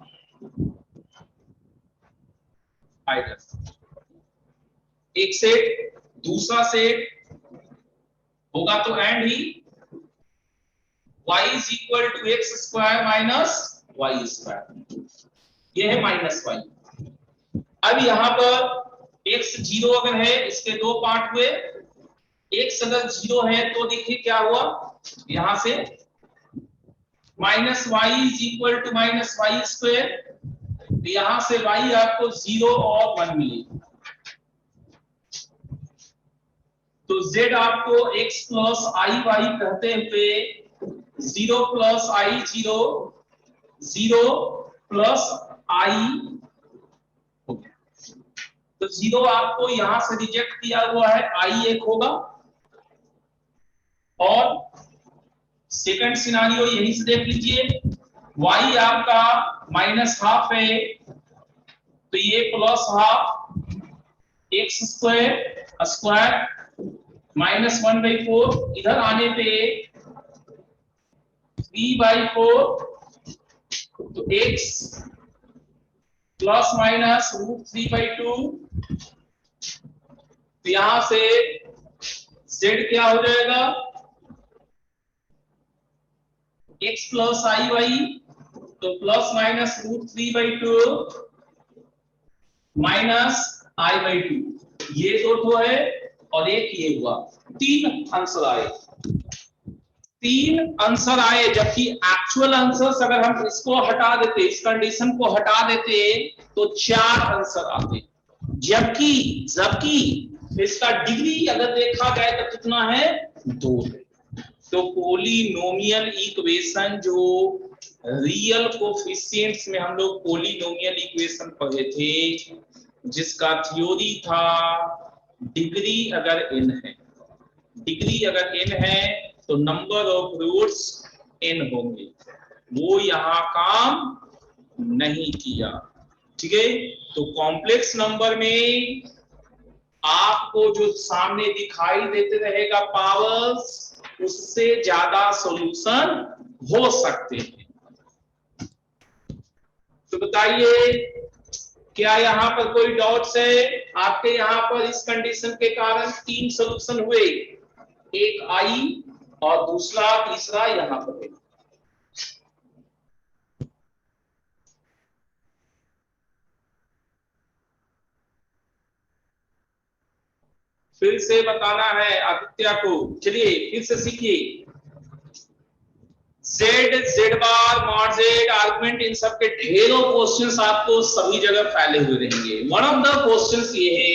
एक सेट, दूसरा set होगा तो एंड ही y is equal to x square minus y square, ये है माइनस y। अब यहां पर x 0 अगर है, इसके दो पार्ट हुए, x अगर 0 है तो देखिए क्या हुआ, यहां से minus y is equal to minus y square, तो यहां से y आपको 0 और 1 मिलेगी, तो z आपको x प्लस आई वाई कहते हुए 0 प्लस आई 0, 0 प्लस आई हो गया, तो 0 आपको यहां से रिजेक्ट किया हुआ है, आई एक होगा। और सेकंड सिनारियो यहीं से देख लीजिए, y आपका माइनस हाफ है, तो ये plus half x square square minus 1/4, इधर आने पे 3/4, तो x प्लस माइनस √3/2, तो यहां से z क्या हो जाएगा, x प्लस आई वाई, तो प्लस माइनस √3/2 माइनस i/2, ये दो है और एक ये हुआ, तीन आंसर आए, तीन आंसर आए, जबकि एक्चुअल आंसर्स अगर हम इसको हटा देते, इस कंडीशन को हटा देते तो 4 आंसर आते, जबकि इसका डिग्री अगर देखा जाए तो कितना है, 2 है। तो पॉलिनोमियल इक्वेशन जो रियल कोफिशिएंट्स में हम लोग पॉलिनोमियल इक्वेशन पढ़े थे, जिसका थ्योरी था डिग्री अगर n है, डिग्री अगर n है तो नंबर ऑफ रूट्स n होंगे, वो यहां काम नहीं किया, ठीक है। तो कॉम्प्लेक्स नंबर में आपको जो सामने दिखाई देते रहेगा पावर्स, उससे ज्यादा सॉल्यूशन हो सकते हैं। तो बताइए क्या यहाँ पर कोई डाउट्स है आपके, यहाँ पर इस कंडीशन के कारण 3 सॉल्यूशन हुए, एक आई और दूसरा तीसरा यहाँ पर है। फिर से बताना है आदित्य को, चलिए फिर से सीखिए। Z, Z बार, मॉड Z, आर्गुमेंट, इन सब के ढेरों क्वेश्चंस आपको सभी जगह फैले हुए रहेंगे। वन ऑफ द क्वेश्चंस ये है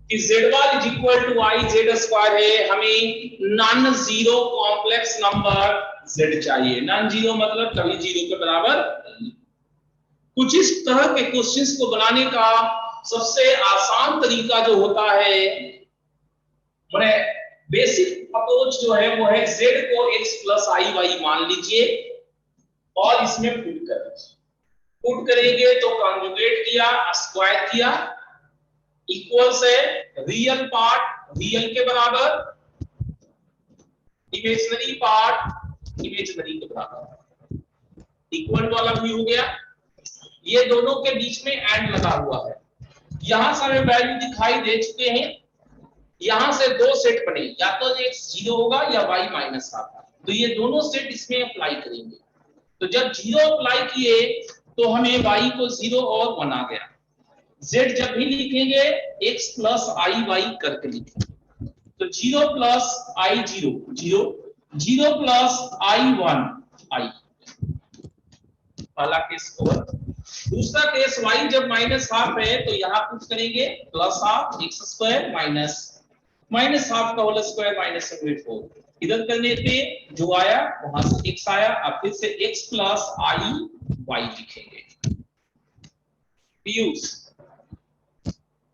कि Z bar is equal to I Z square है, हमें non zero complex number Z चाहिए। नॉन जीरो मतलब कभी जीरो के बराबर नहीं। कुछ इस तरह के क्वेश्चंस को बनाने का सबसे आसान तरीका जो होता है, मैंने बेसिक अप्रोच जो है वो है z को x प्लस आई वाई मान लीजिए और इसमें पुट करेंगे तो कॉन्जुगेट किया, स्क्वायर किया, इक्वल से रियल पार्ट रियल के बराबर, इमेजिनरी पार्ट इमेजिनरी के बराबर, इक्वल वाला भी हो गया। ये दोनों के बीच में एंड लगा हुआ है, यहां से हमें वैल्यू दिखाई दे चुके हैं, यहां से दो सेट बने, या तो x 0 होगा या y माइनस हाफ, तो ये दोनों सेट इसमें अप्लाई करेंगे। तो जब 0 अप्लाई किए तो हमें y को 0 और 1 आ गया। z जब भी लिखेंगे x प्लस आई वाई करके लिखेंगे, तो 0 प्लस आई 0 0, 0 प्लस आई 1 आई, पहला केस कवर। दूसरा केस y जब माइनस हाफ है तो यहां पुट करेंगे plus half x square minus half का होल स्क्वायर माइनस 4, इधर करने पे जो आया वहां से x आया, अब फिर से x प्लस आई वाई लिखेंगे। पीयूष,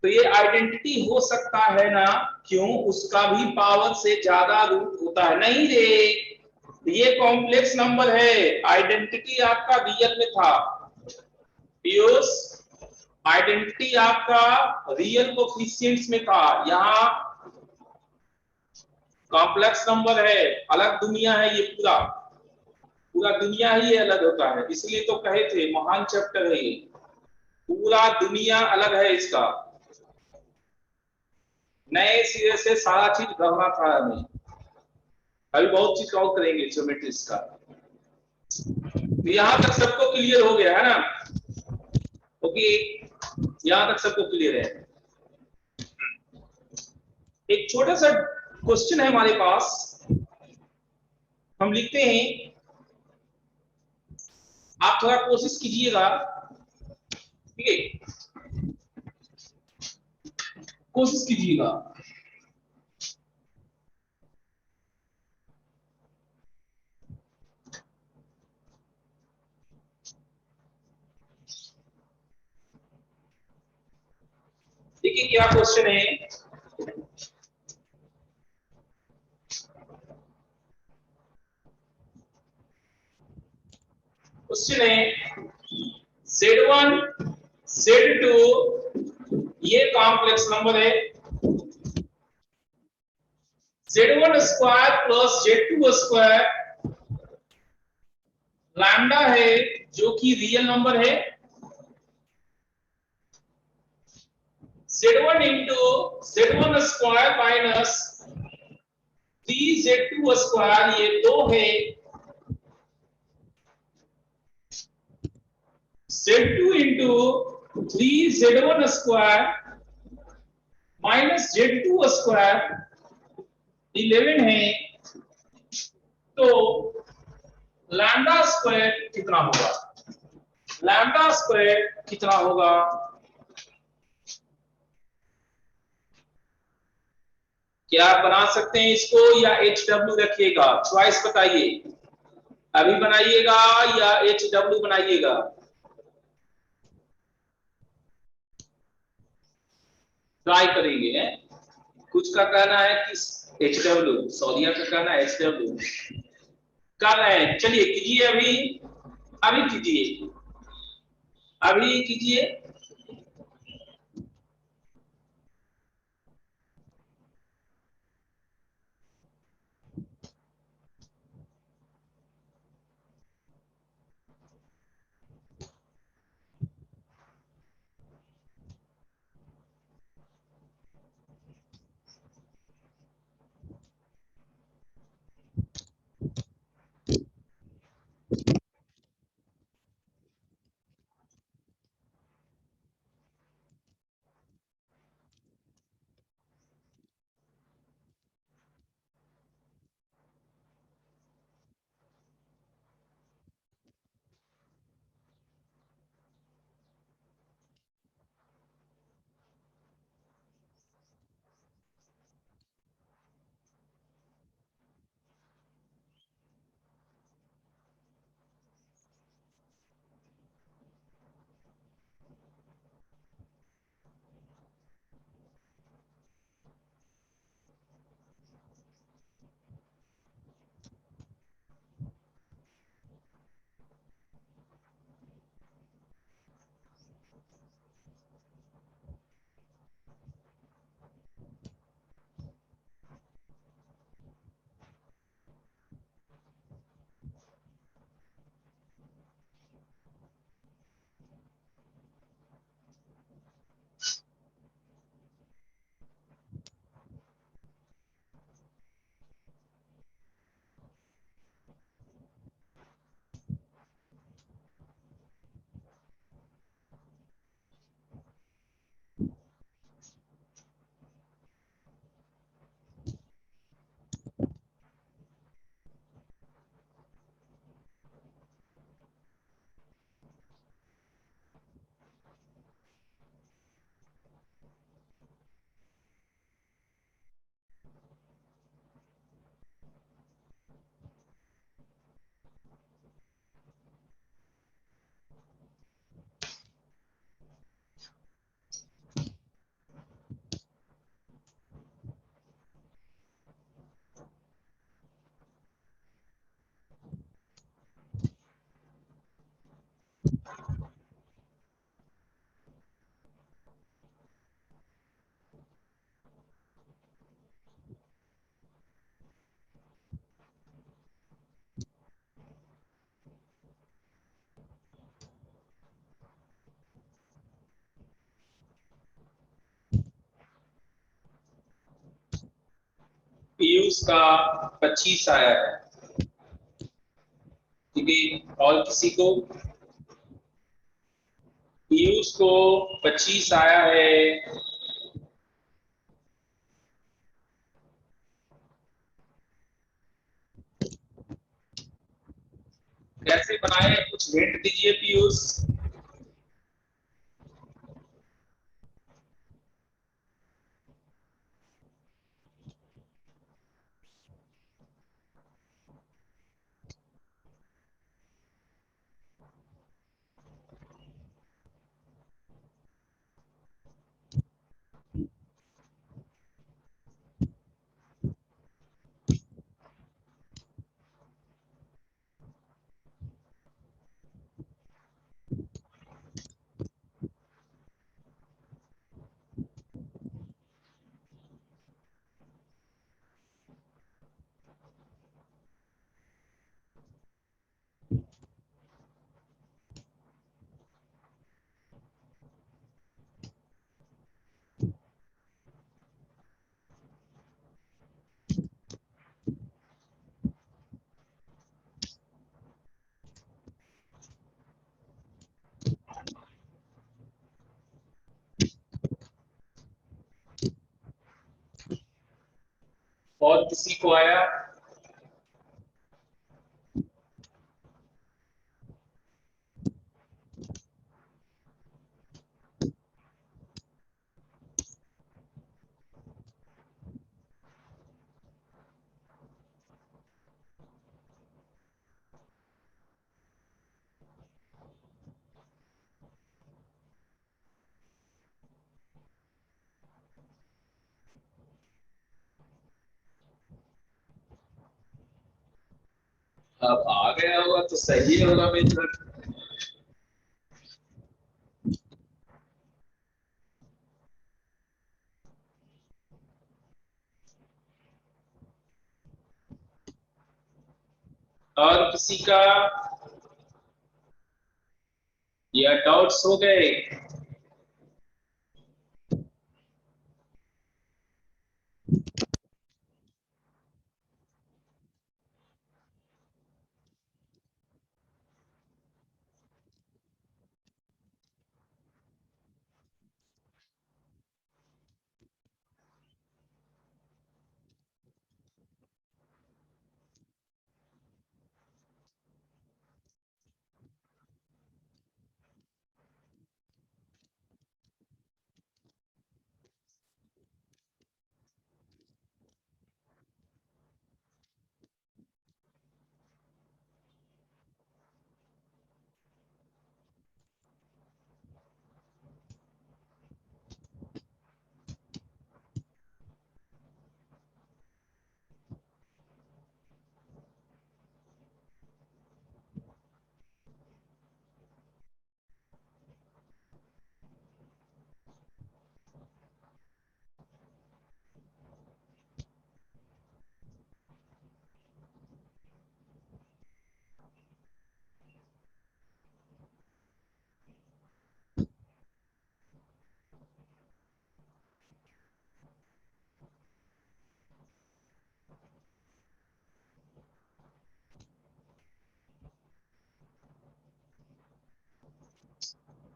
तो ये आइडेंटिटी हो सकता है ना, क्यों? उसका भी पावर से ज्यादा रूट होता है। नहीं रे, ये कॉम्प्लेक्स नंबर है, आइडेंटिटी आपका रियल में था। पीयूष, आइडेंटिटी आपका रियल कोफिशिएंट्स में था, यहाँ कॉम्प्लेक्स नंबर है, अलग दुनिया है। ये पूरा पूरा दुनिया ही अलग होता है, इसलिए तो कहे थे महान चैप्टर है ये, पूरा दुनिया अलग है इसका। नए सिरे से सारा चीज गढ़ना था हमें। अभी बहुत चीज कवर करेंगे ज्योमेट्रिक्स का। तो यहां तक सबको क्लियर हो गया है ना? ओके, यहां तक सबको क्लियर है। एक छोटा सा क्वेश्चन है हमारे पास, हम लिखते हैं, आप थोड़ा कोशिश कीजिएगा, ठीक है? कोशिश कीजिएगा। देखिए क्या क्वेश्चन है। क्वेश्चन है Z1 Z2 ये कॉम्प्लेक्स नंबर है, Z1 square plus Z2 square lambda है जो कि रियल नंबर है। Z1 into Z1 square minus 3Z2 square ये 2 है, Z2 into 3Z1 square minus Z2 square 11 है। तो लैम्डा स्क्वायर कितना होगा? लैम्डा स्क्वायर कितना होगा? क्या आप बना सकते हैं इसको या एच डब्ल्यू रखिएगा? चॉइस बताइए, अभी बनाइएगा या एच डब्ल्यू बनाइएगा? ट्राई करेंगे हैं? कुछ का कहना है कि एच डब्ल्यू, सौदिया का कहना है एच डब्ल्यू। कर रहे हैं, चलिए कीजिए, अभी अभी कीजिए, अभी कीजिए। पीयूष का 25 आया है। ठीक है, और किसी को? पीयूष को 25 आया है। कैसे बनाए, कुछ हिंट दीजिए पीयूष। और किसी को आया? अब आ गया होगा तो सही होगा मित्र। और किसी का या डाउट्स हो गए?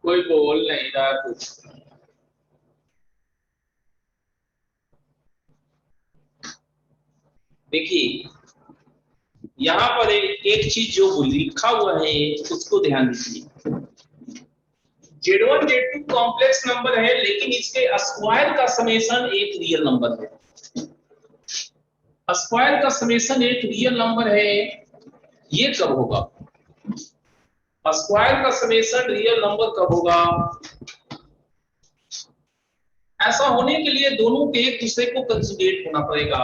कोई बोल नहीं रहा कुछ। देखिए, यहाँ पर एक चीज जो लिखा हुआ है उसको ध्यान दीजिए। Z1 Z2 कॉम्प्लेक्स नंबर है, लेकिन इसके स्क्वायर का समेशन एक रियल नंबर है। स्क्वायर का समेशन एक रियल नंबर है। ये कब होगा? स्क्वायर का समेशन रियल नंबर कब होगा? ऐसा होने के लिए दोनों के एक दूसरे को कंजुगेट होना पड़ेगा।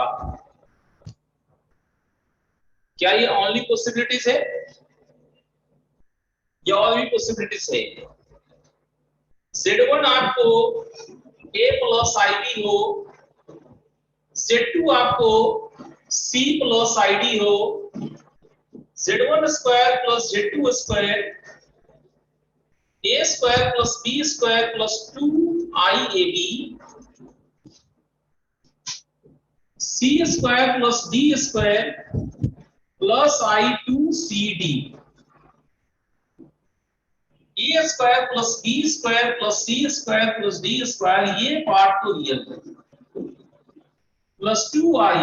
क्या ये ओनली पॉसिबिलिटीज है या और भी पॉसिबिलिटीज है? Z1 आपको a प्लस id हो, Z2 आपको c प्लस id हो, Z1 square plus Z2 square a square plus b square plus 2iab c square plus d square plus i two c d, a square plus b square plus c square plus d square, ये part तो real है, plus 2i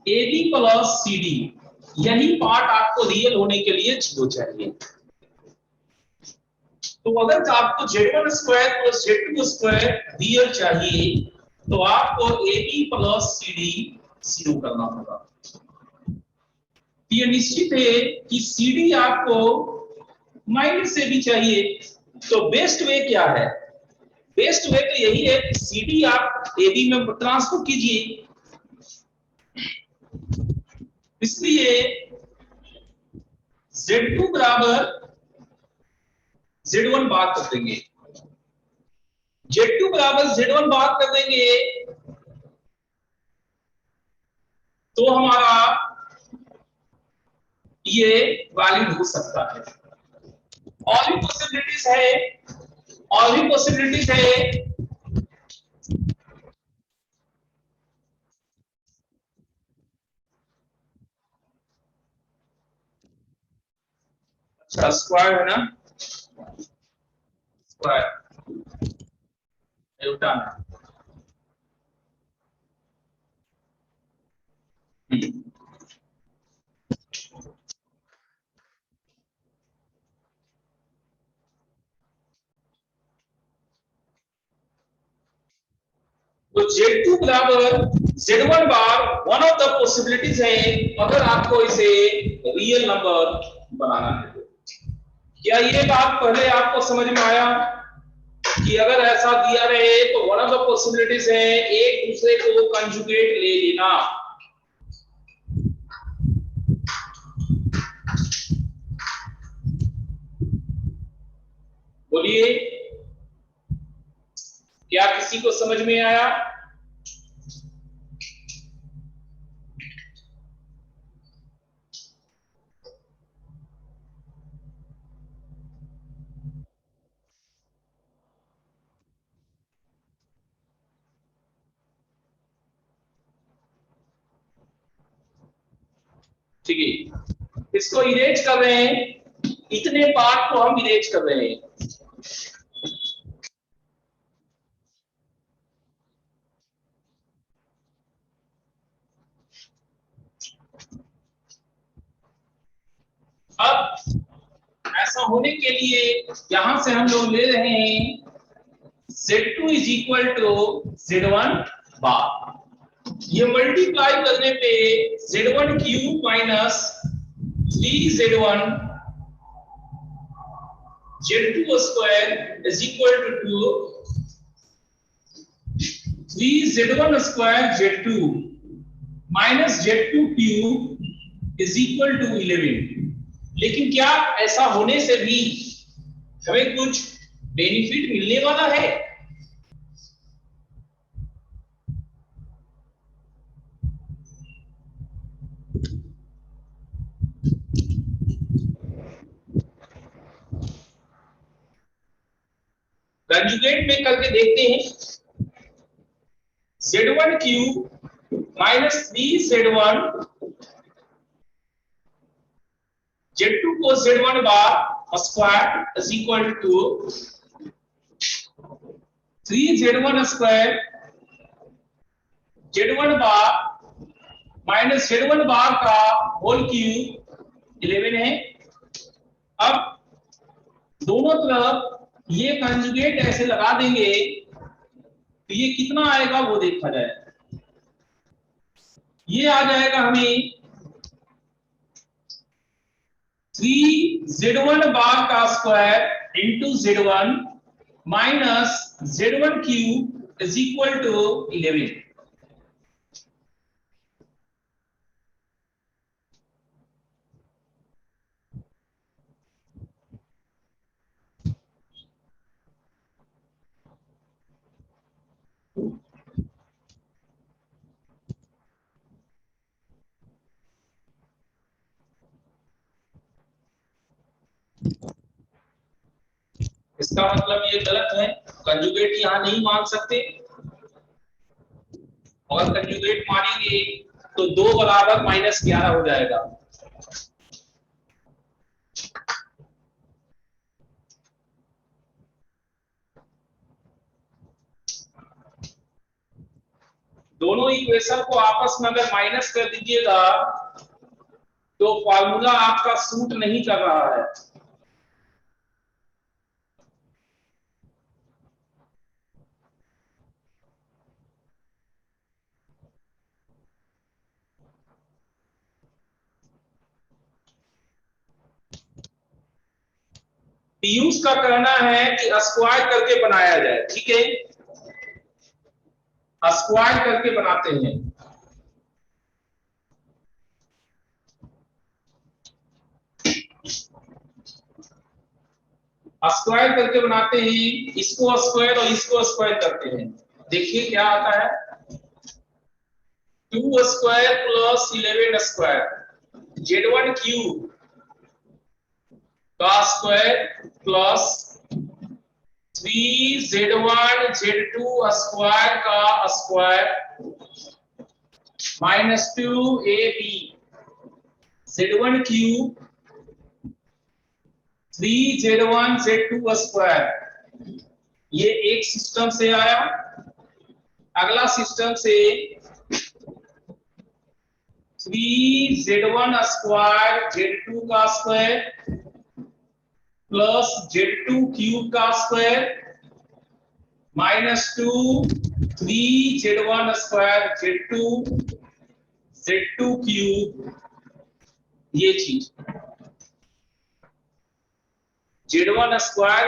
a b plus c d, यही part आपको real होने के लिए 0 चाहिए। तो अगर आपको z1 square plus z2 square real चाहिए तो आपको a b plus c d 0 करना होगा। ये निश्चित है कि सी डी आपको माइनस से भी चाहिए, तो बेस्ट वे क्या है? बेस्ट वे तो यही है कि सी डी आप ए बी में ट्रांसफर कीजिए। इसलिए z2 बराबर z1 बात कर देंगे, z2 बराबर z1 बात कर देंगे तो हमारा ये वैलिड हो सकता है। और भी पॉसिबिलिटीज है, और भी पॉसिबिलिटीज है। अच्छा स्क्वायर है ना, स्क्वायर उठाना, तो Z2 बराबर Z1 bar one of the possibilities है अगर आपको इसे रियल नंबर बनाना है। क्या ये बात पहले आपको समझ में आया कि अगर ऐसा दिया रहे तो वन ऑफ द पॉसिबिलिटीज है एक दूसरे को कंजुगेट ले लेना। बोलिए, क्या किसी को समझ में आया? ठीक है, इसको इरेज कर रहे हैं, इतने पार्ट को हम इरेज कर रहे हैं। अब ऐसा होने के लिए यहां से हम लोग ले रहे हैं Z2 is equal to Z1 बार। ये मल्टीप्लाई करने पे Z1 cube minus 3Z1 Z2 square is equal to 3Z1 square Z2 minus Z2 cube is equal to 11। लेकिन क्या ऐसा होने से भी हमें कुछ बेनिफिट मिलने वाला है? कंजुगेट में करके देखते हैं। Z1 cube minus 3Z1 Z2 को Z1 bar square is equal to 3Z1 square Z1 bar minus Z1 bar का होल क्यूब 11 है। अब दोनों तरफ ये कंजुगेट ऐसे लगा देंगे तो ये कितना आएगा वो देखा जाए। ये आ जाएगा हमें 3Z1 बार का square into Z1 minus Z1 cube is equal to 11। इसका मतलब ये गलत है, कंजुगेट यहां नहीं मान सकते। अगर कंजुगेट मारेंगे तो 2 बराबर -11 हो जाएगा। दोनों इक्वेशन को आपस में अगर माइनस कर दीजिएगा तो फॉर्मूला आपका सूट नहीं कर रहा है। पीयूष का कहना है कि स्क्वायर करके बनाया जाए, ठीक है, स्क्वायर करके बनाते हैं। स्क्वायर करके बनाते हैं, इसको स्क्वायर और इसको स्क्वायर करते हैं। देखिए क्या आता है, 2 square plus 11 square Z1 cube का square plus 3Z1 Z2 square का square -2AB Z1 cube 3Z1 Z2 square. ये एक सिस्टम से आया। अगला सिस्टम से 3Z1 स्क्वायर Z2 का स्क्वायर प्लस Z2 क्यूब का square -2 3Z1 square Z2 cube. ये चीज Z1 square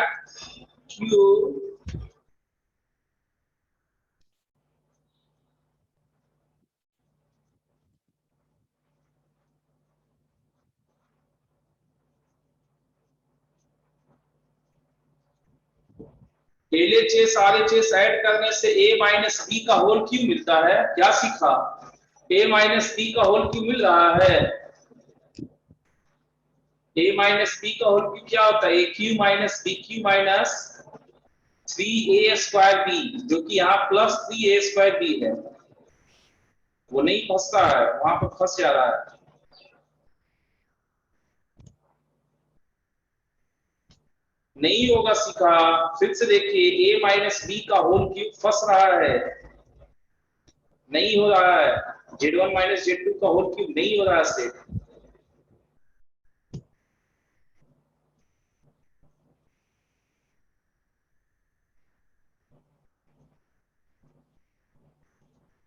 cube LHS RHS add करने से a माइनस बी का होल क्यूब मिलता है। क्या सीखा, a माइनस बी का होल क्यूब मिल रहा है। a माइनस बी का होल क्यूब क्या होता है, a cube minus b cube minus 3a square b, जो कि यहाँ प्लस 3a स्क्वायर b है। वो नहीं फंसता है, वहां पर फंस जा रहा है। नहीं होगा सीखा, फिर से देखिए, a माइनस बी का होल क्यूब फंस रहा है, नहीं हो रहा है। Z1 माइनस Z2 का होल क्यूब नहीं हो रहा है से।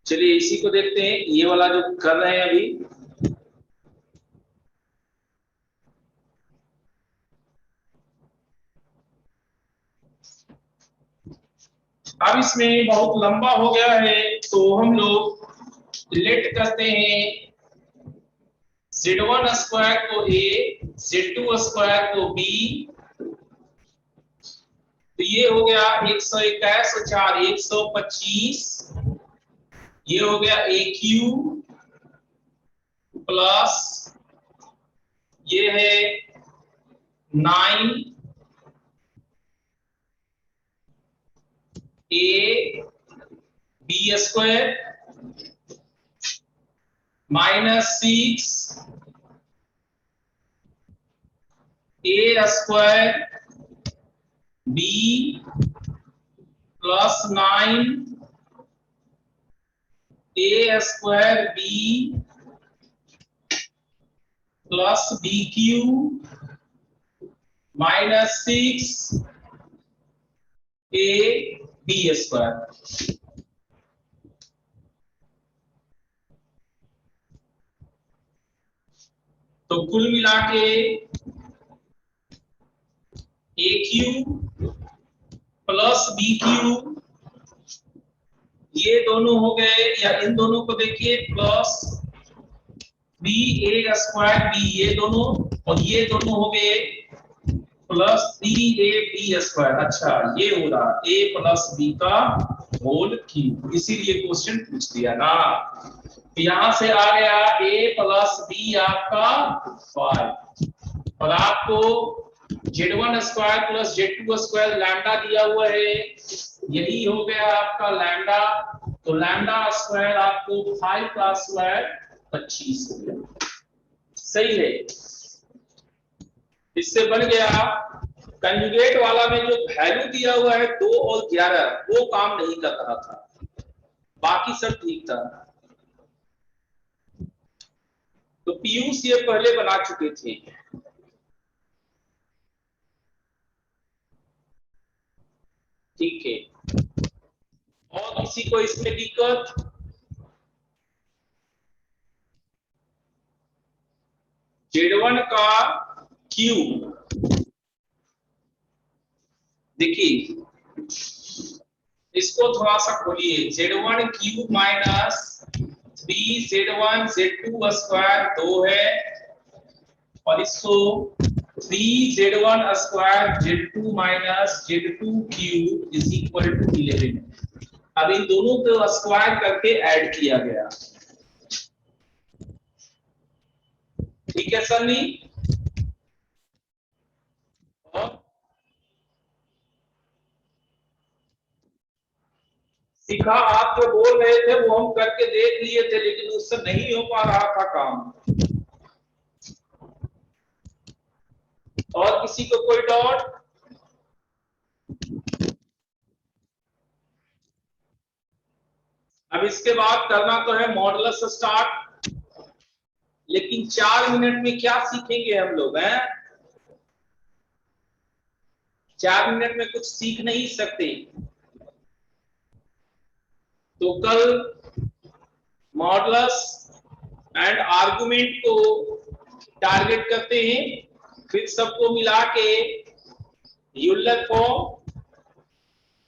चलिए इसी को देखते हैं, ये वाला जो कर रहे हैं अभी। अब इसमें बहुत लंबा हो गया है तो हम लोग लेट करते हैं Z1 स्क्वायर को a, Z2 स्क्वायर को b। तो ये हो गया 121 और 4 125। ये हो गया a क्यूब प्लस ये है 9 a b square -6 a square b plus 9 a square b plus b cube -6 a b square. तो कुल मिला के a cube plus b cube, ये दोनों हो गए, या इन दोनों को देखिए plus b a square b, ये दोनों, और ये दोनों हो गए प्लस 3ab स्क्वायर। अच्छा ये हो रहा a प्लस b का होल क्यूब, इसीलिए क्वेश्चन पूछ दिया ना। यहां से आ गया a प्लस b आपका 5, और आपको Z1 square plus Z2 square lambda दिया हुआ है, यही हो गया आपका लैम्डा। तो लैम्डा स्क्वायर आपको 5 का स्क्वायर 25 हो गया, सही है। इससे बन गया कंजुगेट वाला में जो वैल्यू दिया हुआ है 2 और 11 वो काम नहीं कर रहा था, बाकी सब ठीक था। तो पीयूष ये पहले बना चुके थे। ठीक है, और किसी को इसमें दिक्कत? Z1 का क्यूब, देखिए इसको थोड़ा सा खोलिए। Z1 cube minus 3Z1 Z2 square 2 है, और इसको 3Z1 square Z2 minus Z2 cube is equal to 11। अब इन दोनों को स्क्वायर करके ऐड किया गया। ठीक है सन्नी? सीखा, आप जो बोल रहे थे वो हम करके देख लिए थे, लेकिन उससे नहीं हो पा रहा था काम। और किसी को कोई डाउट? अब इसके बाद करना तो है मॉडुलस स्टार्ट, लेकिन 4 मिनट में क्या सीखेंगे हम लोग हैं? 4 मिनट में कुछ सीख नहीं सकते। तो कल मॉडुलस एंड आर्गुमेंट को टारगेट करते हैं, फिर सबको मिला के Euler form,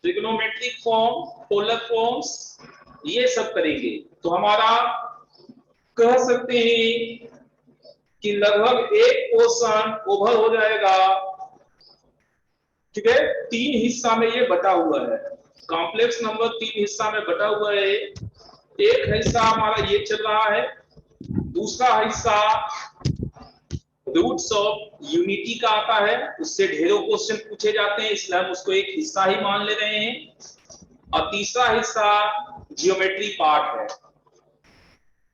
trigonometric form, polar forms, ये सब करेंगे। तो हमारा कह सकते हैं कि लगभग एक पोर्शन ओवर हो जाएगा। ठीक है, 3 हिस्सा में ये बटा हुआ है, कॉम्प्लेक्स नंबर 3 हिस्सा में बटा हुआ है। एक हिस्सा हमारा ये चल रहा है, दूसरा हिस्सा रूट्स ऑफ यूनिटी का आता है, उससे ढेरों क्वेश्चन पूछे जाते हैं, इसलिए हम उसको एक हिस्सा ही मान ले रहे हैं। और तीसरा हिस्सा जियोमेट्री पार्ट है।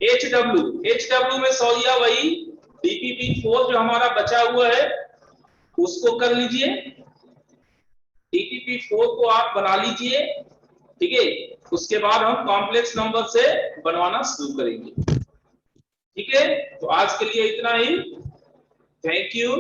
HW में सौया वही DPP4 जो हमारा बचा हुआ है उसको कर लीजिए, DPP4 को आप बना लीजिए। ठीक है, उसके बाद हम कॉम्प्लेक्स नंबर से बनवाना शुरू करेंगे। ठीक है, तो आज के लिए इतना ही। Thank you.